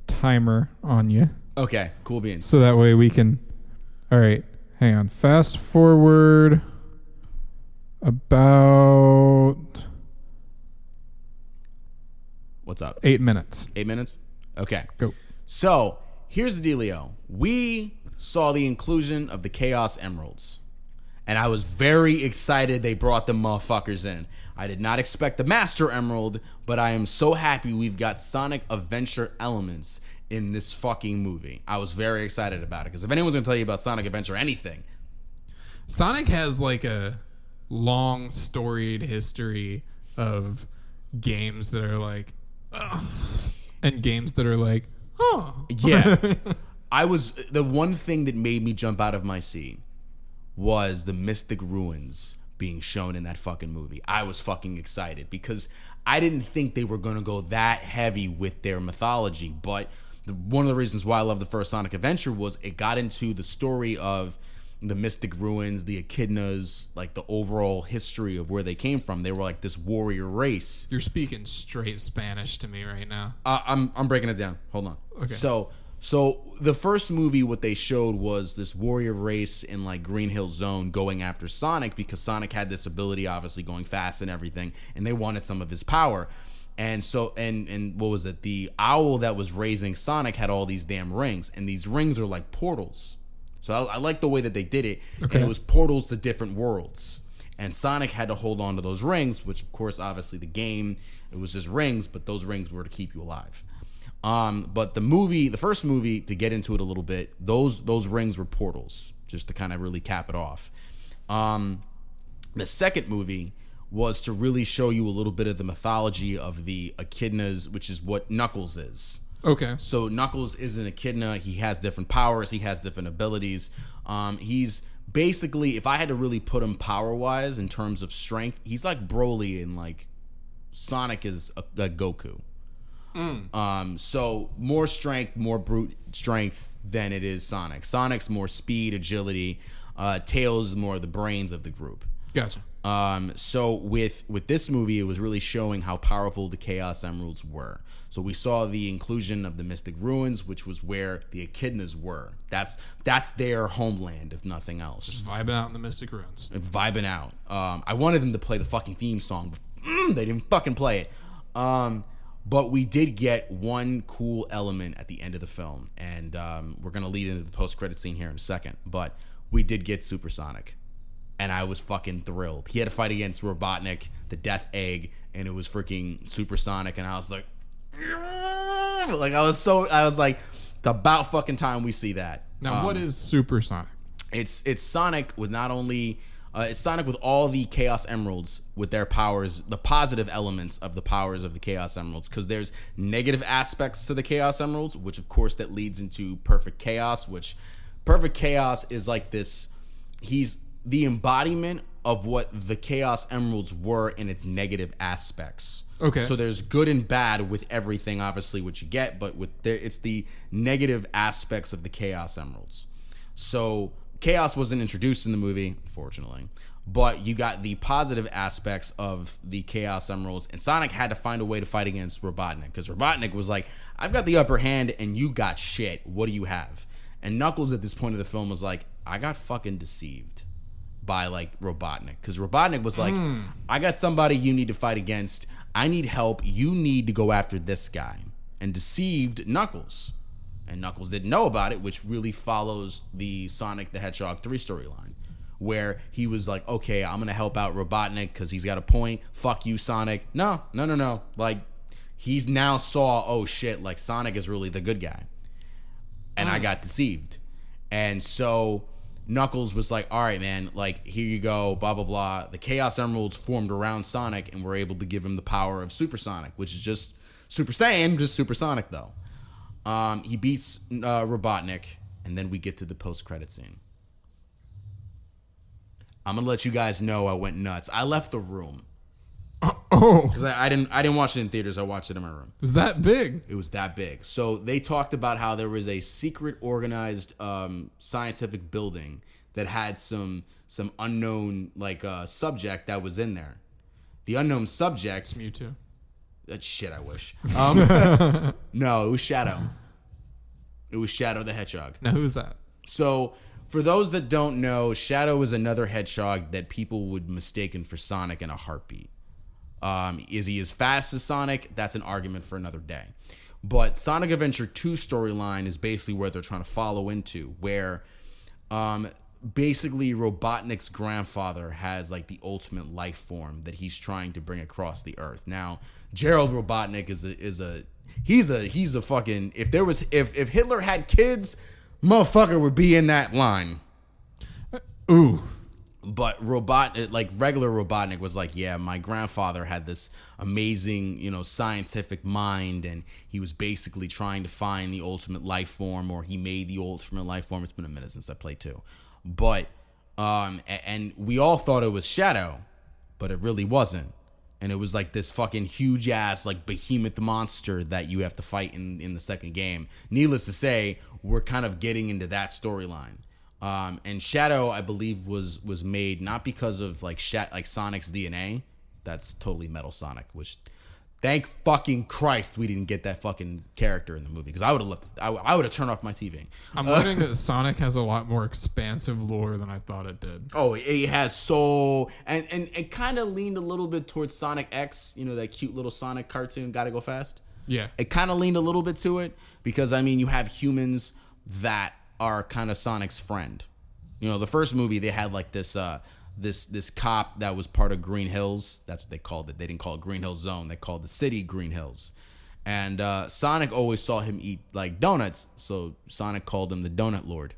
timer on you. Okay, cool beans. So that way we can... All right, hang on. Fast forward about... What's up? 8 minutes. 8 minutes? Okay. Go. So, here's the dealio. We saw the inclusion of the Chaos Emeralds. And I was very excited they brought the motherfuckers in. I did not expect the Master Emerald, but I am so happy we've got Sonic Adventure elements in this fucking movie. I was very excited about it, because if anyone's going to tell you about Sonic Adventure anything... Sonic has like a long storied history of games that are like, and games that are like, oh. Yeah. The one thing that made me jump out of my seat was the Mystic Ruins being shown in that fucking movie. I was fucking excited because I didn't think they were going to go that heavy with their mythology, but one of the reasons why I love the first Sonic Adventure was it got into the story of the Mystic Ruins, the Echidnas, like the overall history of where they came from. They were like this warrior race. You're speaking straight Spanish to me right now. I'm breaking it down. Hold on. Okay. So the first movie, what they showed was this warrior race in like Green Hill Zone going after Sonic, because Sonic had this ability, obviously going fast and everything, and they wanted some of his power. And so, and what was it? The owl that was raising Sonic had all these damn rings, and these rings are like portals. So I like the way that they did it, okay. And it was portals to different worlds. And Sonic had to hold on to those rings, which of course, obviously the game, it was just rings, but those rings were to keep you alive. But the first movie, to get into it a little bit, those rings were portals, just to kind of really cap it off. The second movie was to really show you a little bit of the mythology of the Echidnas, which is what Knuckles is. Okay. So Knuckles is an Echidna. He has different powers. He has different abilities. He's basically, if I had to really put him power-wise in terms of strength, he's like Broly, and like Sonic is a Goku. So more strength, more brute strength than it is Sonic. Sonic's more speed, agility. Tails is more the brains of the group. Gotcha. So with this movie, it was really showing how powerful the Chaos Emeralds were. So we saw the inclusion of the Mystic Ruins, which was where the Echidnas were. That's their homeland, if nothing else. Just vibing out in the Mystic Ruins. Vibing out. I wanted them to play the fucking theme song, but they didn't fucking play it. But we did get one cool element at the end of the film, and we're gonna lead into the post-credit scene here in a second. But we did get Supersonic. And I was fucking thrilled. He had to fight against Robotnik, the Death Egg, and it was freaking Supersonic. And I was like, I was like, it's about fucking time we see that. Now, what is Supersonic? It's Sonic with not only it's Sonic with all the Chaos Emeralds with their powers, the positive elements of the powers of the Chaos Emeralds. Because there's negative aspects to the Chaos Emeralds, which of course that leads into Perfect Chaos. Which Perfect Chaos is like this. He's the embodiment of what the Chaos Emeralds were in its negative aspects. Okay. So there's good and bad with everything, obviously, what you get, but it's the negative aspects of the Chaos Emeralds. So Chaos wasn't introduced in the movie, unfortunately, but you got the positive aspects of the Chaos Emeralds, and Sonic had to find a way to fight against Robotnik, because Robotnik was like, I've got the upper hand, and you got shit. What do you have? And Knuckles at this point of the film was like, I got fucking deceived by like Robotnik, because Robotnik was like, I got somebody you need to fight against. I need help. You need to go after this guy. And deceived Knuckles. And Knuckles didn't know about it, which really follows the Sonic the Hedgehog 3 storyline, where he was like, okay, I'm going to help out Robotnik because he's got a point. Fuck you, Sonic. No. Like, he's now saw, oh shit, like Sonic is really the good guy. And I got deceived. And so Knuckles was like, all right, man, like, here you go, blah, blah, blah. The Chaos Emeralds formed around Sonic and were able to give him the power of Supersonic, which is just Super Saiyan, just Supersonic, though. He beats Robotnik, and then we get to the post-credit scene. I'm going to let you guys know I went nuts. I left the room. Because I didn't watch it in theaters. I watched it in my room. It was that big. It was that big. So they talked about how there was a secret organized scientific building that had some unknown subject that was in there. The unknown subject. It's Mewtwo. Shit, I wish. No, it was Shadow. It was Shadow the Hedgehog. Now who's that? So for those that don't know, Shadow is another hedgehog that people would mistaken for Sonic in a heartbeat. Is he as fast as Sonic? That's an argument for another day. But Sonic Adventure 2 storyline is basically where they're trying to follow into, where basically Robotnik's grandfather has like the ultimate life form that he's trying to bring across the earth. Now, Gerald Robotnik he's a fucking, if Hitler had kids, motherfucker would be in that line. Ooh. But regular Robotnik was like, yeah, my grandfather had this amazing, scientific mind, and he was basically trying to find the ultimate life form, or he made the ultimate life form. It's been a minute since I played 2. But, and we all thought it was Shadow, but it really wasn't. And it was like this fucking huge ass, like, behemoth monster that you have to fight in the second game. Needless to say, we're kind of getting into that storyline. And Shadow, I believe, was made not because of like Sonic's DNA. That's totally Metal Sonic, which thank fucking Christ we didn't get that fucking character in the movie, because I would have left. I would have turned off my TV. I'm learning that Sonic has a lot more expansive lore than I thought it did. Oh, it has so, and it kind of leaned a little bit towards Sonic X. That cute little Sonic cartoon, Gotta Go Fast. Yeah, it kind of leaned a little bit to it, because I mean you have humans that are kind of Sonic's friend. The first movie, they had like this this cop that was part of Green Hills. That's what they called it. They didn't call it Green Hills Zone. They called the city Green Hills. And Sonic always saw him eat like donuts, so Sonic called him the Donut Lord.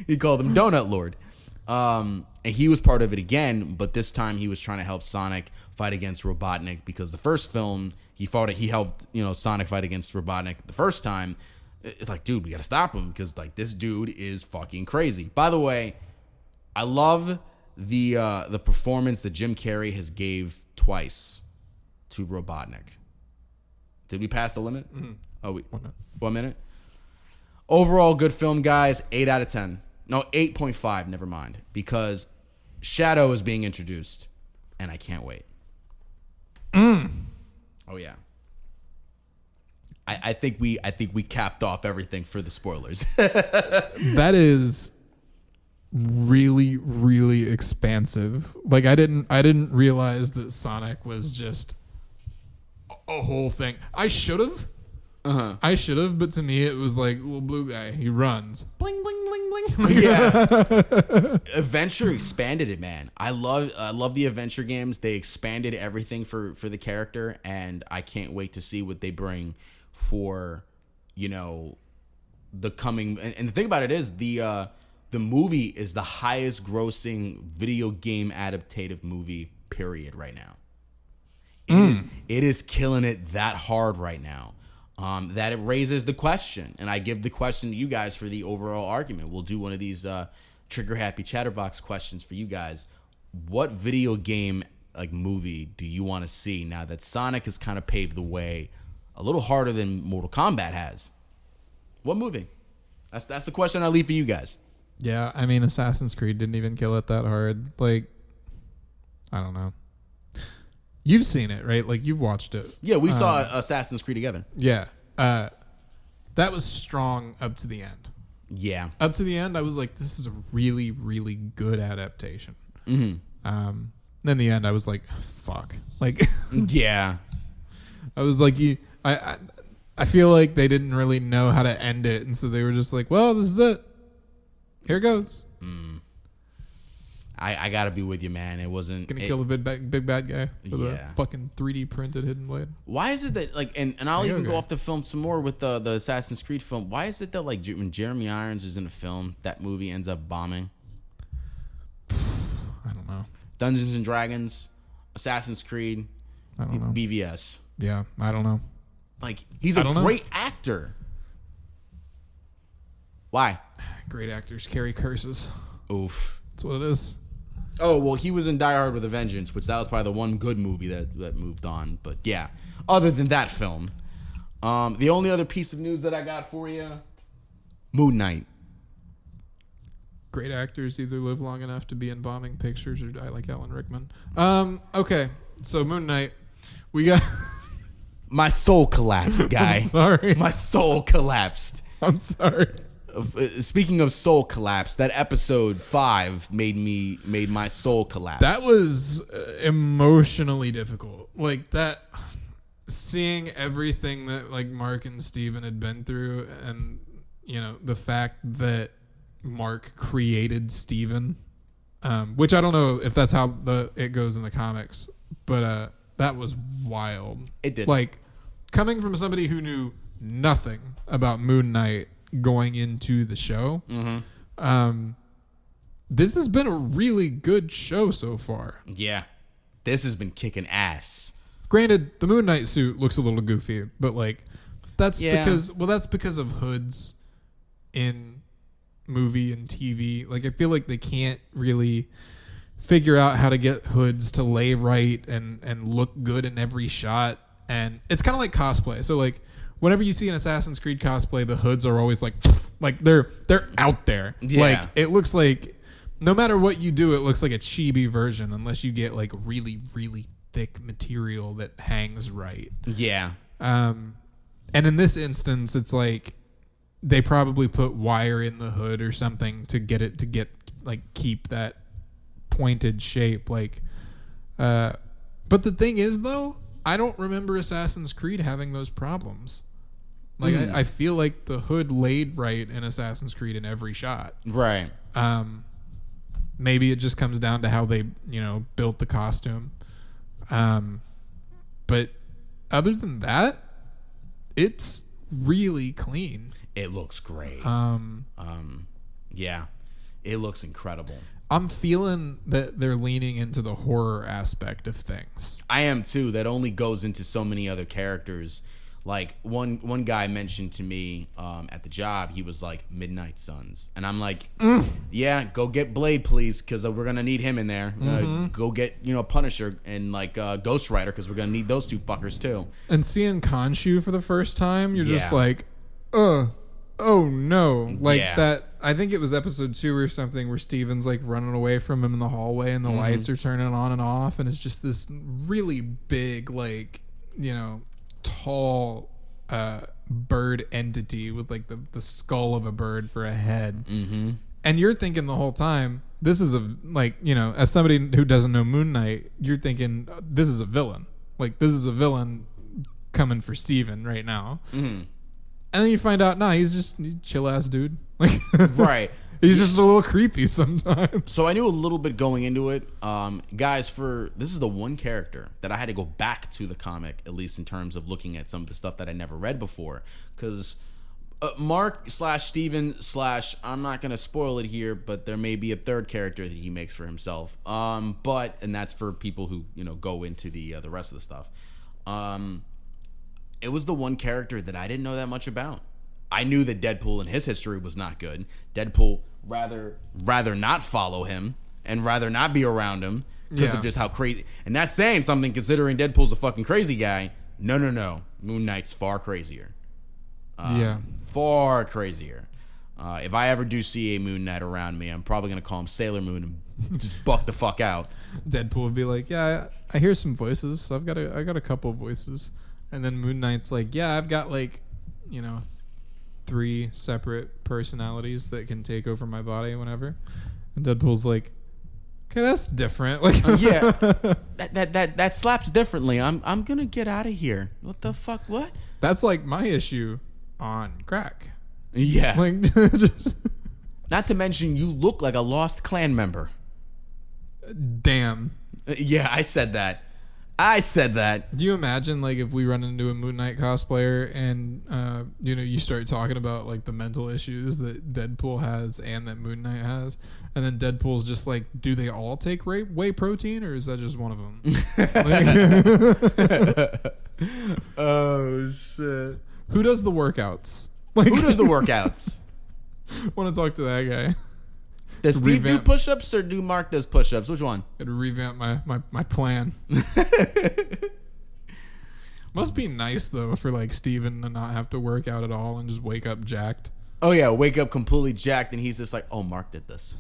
He called him Donut Lord. And he was part of it again, but this time he was trying to help Sonic fight against Robotnik, because the first film he helped Sonic fight against Robotnik the first time. It's like, dude, we gotta stop him, because like this dude is fucking crazy. By the way, I love the performance that Jim Carrey has gave twice to Robotnik. Did we pass the limit? Mm-hmm. Oh, 1 minute. 1 minute. Overall, good film, guys. 8 out of 10. No, 8.5. Never mind, because Shadow is being introduced, and I can't wait. Oh yeah. I think we capped off everything for the spoilers. That is really, really expansive. Like I didn't realize that Sonic was just a whole thing. I should have. But to me it was like little blue guy. He runs. Bling bling bling bling. Yeah. Adventure expanded it, man. I love the adventure games. They expanded everything for the character, and I can't wait to see what they bring for, the coming. And the thing about it is the movie is the highest grossing video game adaptative movie period right now. It is killing it that hard right now. That it raises the question, and I give the question to you guys for the overall argument. We'll do one of these trigger happy chatterbox questions for you guys. What video game movie do you want to see now that Sonic has kind of paved the way a little harder than Mortal Kombat has? What movie? That's the question I leave for you guys. Yeah, I mean, Assassin's Creed didn't even kill it that hard. Like, I don't know. You've seen it, right? Like, you've watched it. Yeah, we saw Assassin's Creed together. Yeah. That was strong up to the end. Yeah. Up to the end, I was like, this is a really, really good adaptation. Mm-hmm. Then the end, I was like, fuck. Like, yeah. I was like, I feel like they didn't really know how to end it, and so they were just like, well, this is it. Here it goes. I gotta be with you, man. It wasn't gonna kill the big bad guy with Yeah. a fucking 3D printed hidden blade. Why is it that and I'll even go off the film some more with the Assassin's Creed film. Why is it that when Jeremy Irons is in a film, that movie ends up bombing? I don't know. Dungeons and Dragons, Assassin's Creed, I don't know. BVS. Yeah, I don't know. He's a great actor. Why? Great actors carry curses. Oof. That's what it is. Oh, well, he was in Die Hard with a Vengeance, which that was probably the one good movie that moved on. But yeah, other than that film, the only other piece of news that I got for you, Moon Knight. Great actors either live long enough to be in bombing pictures or die like Alan Rickman. Okay, so Moon Knight, we got... My soul collapsed, guy. I'm sorry. My soul collapsed. I'm sorry. Speaking of soul collapse, that episode 5 made my soul collapse. That was emotionally difficult. Like that, seeing everything that Mark and Steven had been through, and the fact that Mark created Steven, which I don't know if that's how it goes in the comics, but that was wild. It did. Coming from somebody who knew nothing about Moon Knight going into the show, this has been a really good show so far. Yeah, this has been kicking ass. Granted, the Moon Knight suit looks a little goofy, but that's because of hoods in movie and TV. I feel like they can't really figure out how to get hoods to lay right and look good in every shot. And it's kind of like cosplay. So whenever you see an Assassin's Creed cosplay, the hoods are always they're out there. Yeah. It looks like no matter what you do, it looks like a chibi version unless you get really, really thick material that hangs right. Yeah. And in this instance, it's they probably put wire in the hood or something to keep that pointed shape. But the thing is, though, I don't remember Assassin's Creed having those problems. I feel like the hood laid right in Assassin's Creed in every shot. Right. Maybe it just comes down to how they, built the costume. But other than that, it's really clean. It looks great. Yeah, it looks incredible. I'm feeling that they're leaning into the horror aspect of things. I am too. That only goes into so many other characters. One guy mentioned to me at the job, he was like, Midnight Suns. And I'm like, yeah, go get Blade, please, because we're going to need him in there. Go get, Punisher and Ghost Rider, because we're going to need those two fuckers too. And seeing Khonshu for the first time, you're just like, oh no. That I think it was episode 2 or something where Steven's like running away from him in the hallway and the lights are turning on and off, and it's just this really big, like, you know, tall bird entity with like the skull of a bird for a head. Mm-hmm. And you're thinking the whole time, this is a, like, you know, as somebody who doesn't know Moon Knight, you're thinking this is a villain. Like, this is a villain coming for Steven right now. Mm-hmm. And then you find out, nah, he's just a chill ass dude. Like, right. He's just a little creepy sometimes. So I knew a little bit going into it. Guys, this is the one character that I had to go back to the comic, at least in terms of looking at some of the stuff that I never read before. Because Mark / Steven / I'm not going to spoil it here, but there may be a third character that he makes for himself. And that's for people who, you know, go into the rest of the stuff. It was the one character that I didn't know that much about. I knew that Deadpool and his history was not good. Deadpool rather not follow him and rather not be around him because of just how crazy. And that's saying something considering Deadpool's a fucking crazy guy. No. Moon Knight's far crazier. Far crazier. If I ever do see a Moon Knight around me, I'm probably going to call him Sailor Moon and just buck the fuck out. Deadpool would be like, yeah, I hear some voices. I got a couple of voices. And then Moon Knight's like, yeah, I've got, like, you know, 3 separate personalities that can take over my body whenever. And Deadpool's like, okay, that's different. Like, yeah, that slaps differently. I'm gonna get out of here. What the fuck? What? That's like my issue on crack. Yeah. Like, just not to mention, you look like a lost clan member. Damn. Yeah, I said that. Do you imagine, like, if we run into a Moon Knight cosplayer and, you know, you start talking about, like, the mental issues that Deadpool has and that Moon Knight has, and then Deadpool's just like, do they all take whey protein, or is that just one of them? Oh, shit. Who does the workouts? Like, who does the workouts? Want to talk to that guy. Does Steve do push-ups or do Mark does push-ups? Which one? Got to revamp my plan. Must be nice, though, for, like, Steven to not have to work out at all and just wake up jacked. Oh, yeah, wake up completely jacked, and he's just like, oh, Mark did this.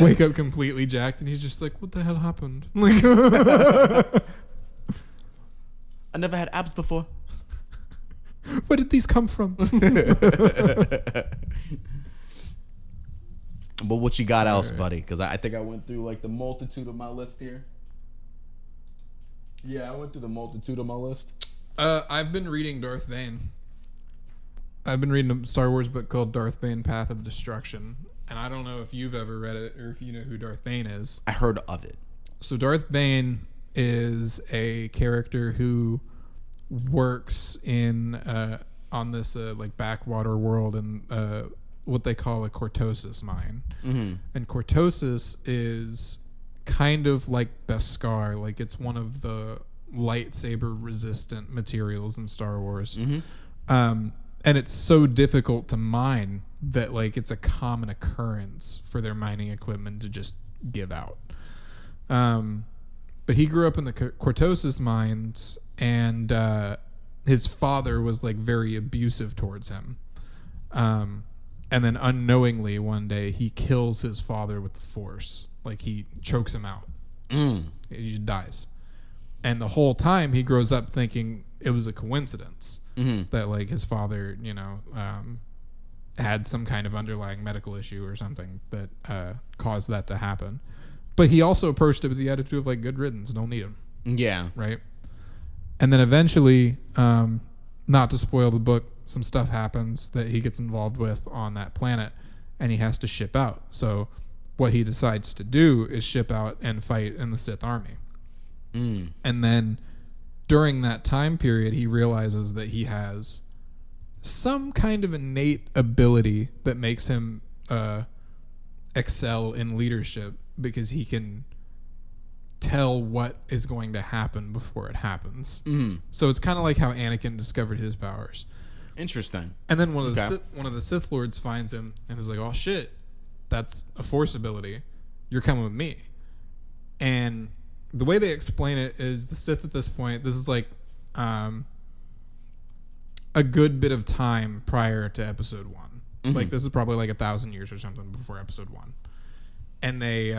Wake up completely jacked, and he's just like, what the hell happened? Like, I never had abs before. Where did these come from? But what you got else, buddy? Because I think I went through, like, the multitude of my list here. Yeah, I went through the multitude of my list. I've been reading Darth Bane. I've been reading a Star Wars book called Darth Bane: Path of Destruction. And I don't know if you've ever read it or if you know who Darth Bane is. I heard of it. So Darth Bane is a character who works in on this like backwater world in what they call a cortosis mine. Mm-hmm. And cortosis is kind of like Beskar. Like, it's one of the lightsaber resistant materials in Star Wars. Mm-hmm. And it's so difficult to mine that, like, it's a common occurrence for their mining equipment to just give out. But he grew up in the cortosis mines, and his father was, like, very abusive towards him. And then unknowingly one day he kills his father with the Force. Like, he chokes him out. He just dies. And the whole time he grows up thinking it was a coincidence that, like, his father, you know, had some kind of underlying medical issue or something that caused that to happen. But he also approached it with the attitude of, like, good riddance, don't need him. Yeah. Right? And then eventually, not to spoil the book, some stuff happens that he gets involved with on that planet, and he has to ship out. So what he decides to do is ship out and fight in the Sith army. And then during that time period, he realizes that he has some kind of innate ability that makes him excel in leadership, because he can tell what is going to happen before it happens. So it's kind of like how Anakin discovered his powers. Interesting. And then one of the Sith Lords finds him and is like, oh shit, that's a Force ability. You're coming with me. And the way they explain it is the Sith at this point, this is like a good bit of time prior to episode 1. Like, this is probably like 1,000 years or something before episode 1. And they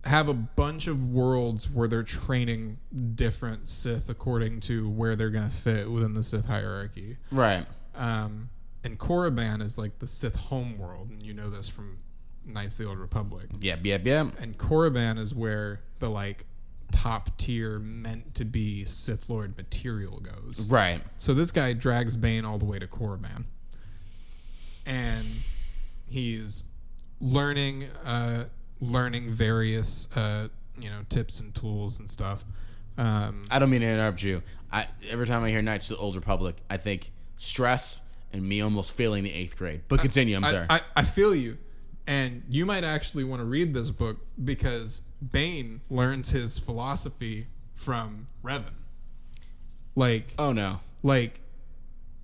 have a bunch of worlds where they're training different Sith according to where they're going to fit within the Sith hierarchy. Right. And Korriban is like the Sith home world, and you know this from Knights of the Old Republic. Yep. And Korriban is where the like top tier meant to be Sith Lord material goes. Right. So this guy drags Bane all the way to Korriban, and he's learning various tips and tools and stuff. I don't mean to interrupt you. Every time I hear Knights of the Old Republic, I think stress and me almost failing the 8th grade. But continue, I'm sorry. I feel you. And you might actually want to read this book because Bane learns his philosophy from Revan. Like, oh no. Like,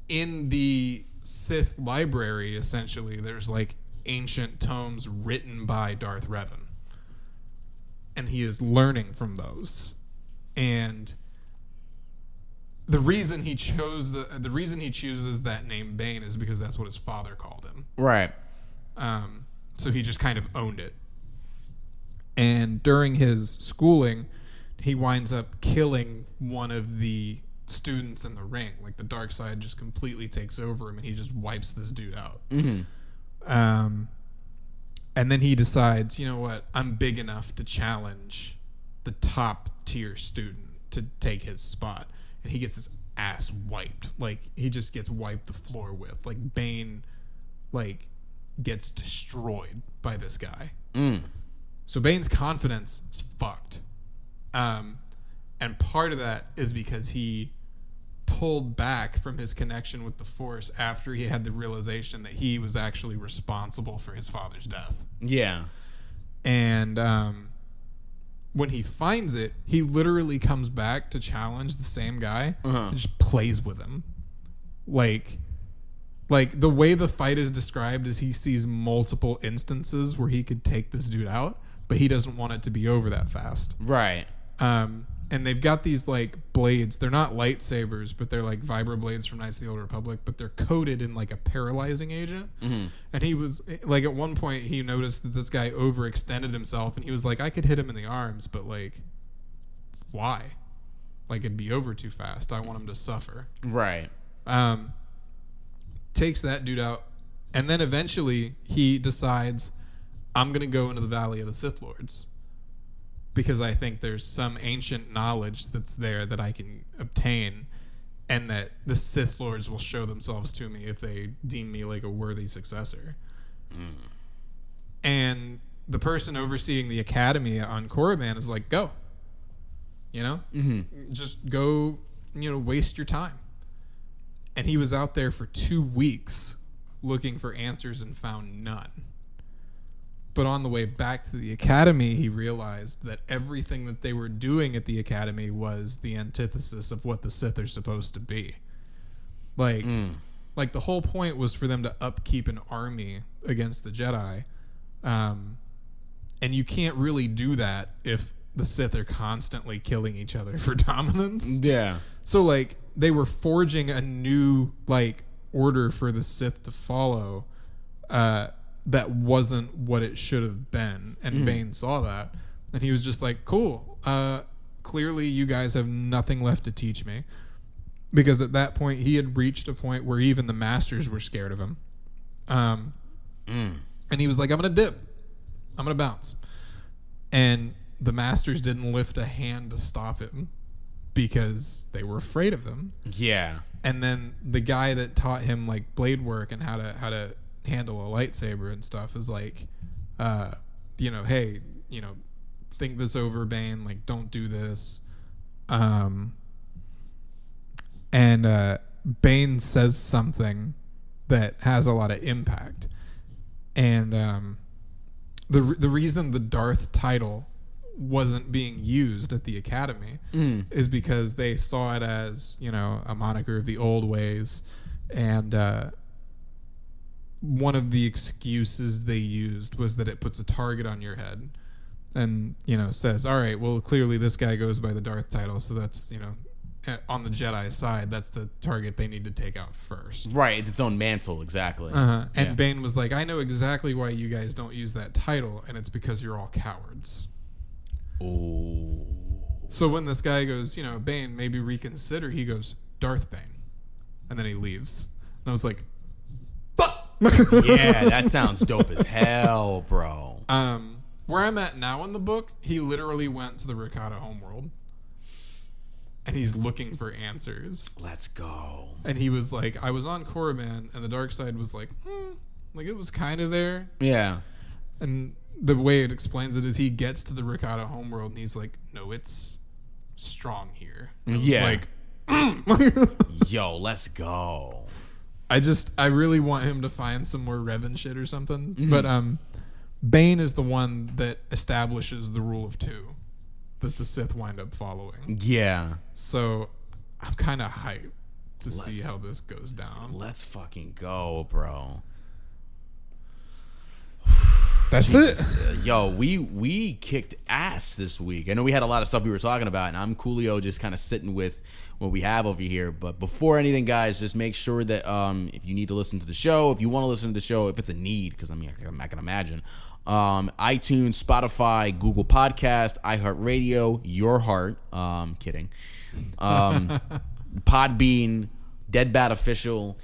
in the Sith library, essentially, there's like ancient tomes written by Darth Revan. And he is learning from those. And the reason he chose the reason he chooses that name Bane is because that's what his father called him. Right. So he just kind of owned it. And during his schooling, he winds up killing one of the students in the ring. Like, the dark side just completely takes over him, and he just wipes this dude out. And then he decides, you know what? I'm big enough to challenge the top tier student to take his spot. And he gets his ass wiped. Like, he just gets wiped the floor with. Like, Bane, like, gets destroyed by this guy. So Bane's confidence is fucked. And part of that is because he pulled back from his connection with the Force after he had the realization that he was actually responsible for his father's death. Yeah. And when he finds it, he literally comes back to challenge the same guy and just plays with him. Like the way the fight is described is he sees multiple instances where he could take this dude out, but he doesn't want it to be over that fast. Right. And they've got these like blades. They're not lightsabers, but they're like vibroblades from Knights of the Old Republic, but they're coated in like a paralyzing agent. And he was like, at one point he noticed that this guy overextended himself, and he was like, I could hit him in the arms, but like, why? Like, it'd be over too fast. I want him to suffer. Right. Takes that dude out, and then eventually he decides, I'm going to go into the Valley of the Sith Lords because I think there's some ancient knowledge that's there that I can obtain, and that the Sith Lords will show themselves to me if they deem me like a worthy successor. And the person overseeing the academy on Korriban is like, go. Just go, waste your time. And he was out there for 2 weeks looking for answers and found none. But on the way back to the academy, he realized that everything that they were doing at the academy was the antithesis of what the Sith are supposed to be. Like the whole point was for them to upkeep an army against the Jedi. And you can't really do that if the Sith are constantly killing each other for dominance. Yeah. So, like, they were forging a new, like, order for the Sith to follow that wasn't what it should have been. And Bane saw that. And he was just like, cool. Clearly, you guys have nothing left to teach me. Because at that point, he had reached a point where even the Masters were scared of him. And he was like, I'm going to dip. I'm going to bounce. And the Masters didn't lift a hand to stop him because they were afraid of him. Yeah. And then the guy that taught him like blade work and how to handle a lightsaber and stuff is like, hey, think this over, Bane. Like, don't do this. And Bane says something that has a lot of impact. And the reason the Darth title wasn't being used at the academy is because they saw it as, a moniker of the old ways. And one of the excuses they used was that it puts a target on your head and, says, all right, well, clearly this guy goes by the Darth title, so that's, on the Jedi side, that's the target they need to take out first. Right, it's its own mantle, exactly. And Bane was like, I know exactly why you guys don't use that title, and it's because you're all cowards. Oh. So when this guy goes, Bane, maybe reconsider, he goes, Darth Bane. And then he leaves. And I was like, fuck! Yeah, that sounds dope as hell, bro. Where I'm at now in the book, he literally went to the Ricotta homeworld. And he's looking for answers. Let's go. And he was like, I was on Korriban, and the dark side was like, like it was kind of there. Yeah. And the way it explains it is he gets to the Ricotta homeworld, and he's like, no, it's strong here. And like, yo, let's go. I really want him to find some more Revan shit or something. Mm-hmm. But Bane is the one that establishes the rule of two that the Sith wind up following. Yeah. So I'm kind of hyped to see how this goes down. Let's fucking go, bro. That's Jesus. It. Yo, we kicked ass this week. I know we had a lot of stuff we were talking about, and I'm Coolio just kind of sitting with what we have over here. But before anything, guys, just make sure that if you need to listen to the show, if you want to listen to the show, if it's a need, because I can imagine, iTunes, Spotify, Google Podcast, Iheartradio, Your Heart, kidding, Podbean, Deadbat Official.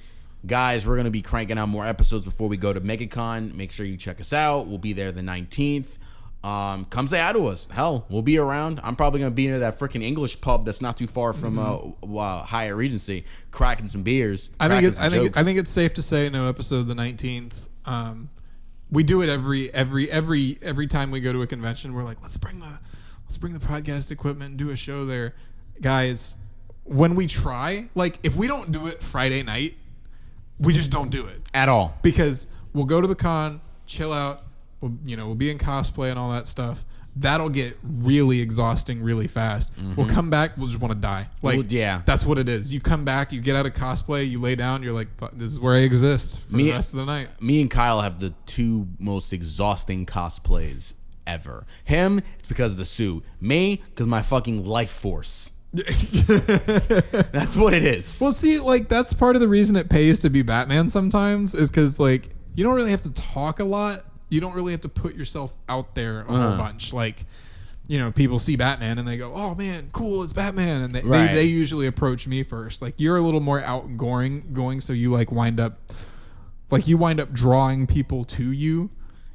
Guys, we're going to be cranking out more episodes before we go to Megacon. Make sure you check us out. We'll be there the 19th. Come say hi to us. Hell, we'll be around. I'm probably going to be near that freaking English pub that's not too far from Hyatt Regency, cracking some beers. I think it's safe to say no episode the 19th. We do it every time we go to a convention. We're like, let's bring the podcast equipment and do a show there. Guys, when we try, like if we don't do it Friday night, we just don't do it at all, because we'll go to the con, chill out, we'll be in cosplay and all that stuff. That'll get really exhausting really fast. Mm-hmm. We'll come back, we'll just want to die. That's what it is. You come back, you get out of cosplay, you lay down, you're like, this is where I exist for the rest of the night. Me and Kyle have the two most exhausting cosplays ever. Him, it's because of the suit. Me, because my fucking life force. That's what it is. Well, see, that's part of the reason it pays to be Batman sometimes, is because you don't really have to talk a lot. You don't really have to put yourself out there a whole bunch. People see Batman and they go, oh man, cool, it's Batman, and they usually approach me first. You're a little more outgoing, so you wind up drawing people to you.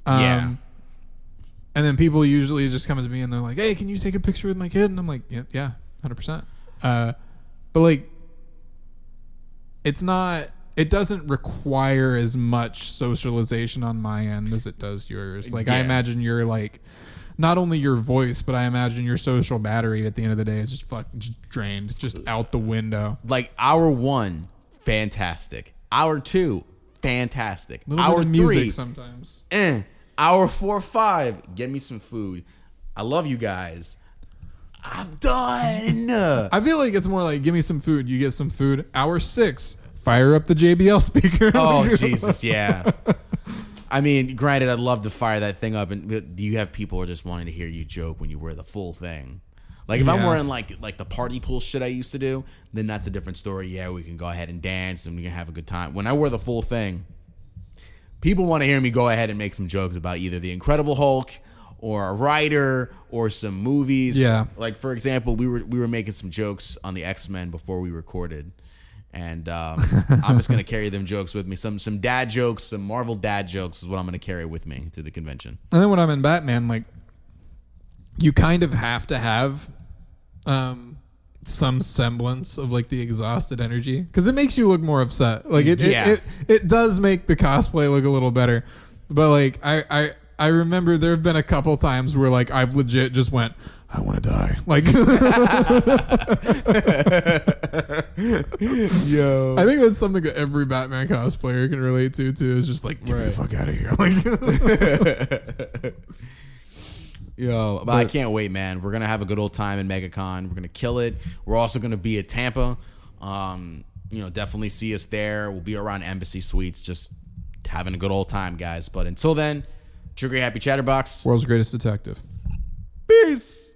And then people usually just come to me and they're like, hey, can you take a picture with my kid? And I'm like, yeah. 100%. But it's not. It doesn't require as much socialization on my end as it does yours. I imagine you're not only your voice, but I imagine your social battery at the end of the day is just drained, just out the window. Hour 1, fantastic. Hour 2, fantastic. Hour 3, music sometimes. Hour 4, 5, get me some food. I love you guys. I'm done. I feel like it's more like, give me some food. You get some food. Hour 6, fire up the JBL speaker. Oh, Jesus, yeah. I mean, granted, I'd love to fire that thing up. And do you have people who are just wanting to hear you joke when you wear the full thing? If I'm wearing like the party pool shit I used to do, then that's a different story. Yeah, we can go ahead and dance and we can have a good time. When I wear the full thing, people want to hear me go ahead and make some jokes about either the Incredible Hulk or a writer, or some movies. Yeah. For example, we were making some jokes on the X-Men before we recorded, and I'm just gonna carry them jokes with me. Some dad jokes, some Marvel dad jokes is what I'm gonna carry with me to the convention. And then when I'm in Batman, you kind of have to have some semblance of the exhausted energy, because it makes you look more upset. It does make the cosplay look a little better, but I remember there have been a couple times where I've legit just went, I want to die. Yo, I think that's something that every Batman cosplayer can relate to too. Is just get me the fuck out of here. Yo, but I can't wait, man. We're gonna have a good old time in MegaCon. We're gonna kill it. We're also gonna be at Tampa. Definitely see us there. We'll be around Embassy Suites, just having a good old time, guys. But until then, Trigger Happy Chatterbox, world's greatest detective. Peace.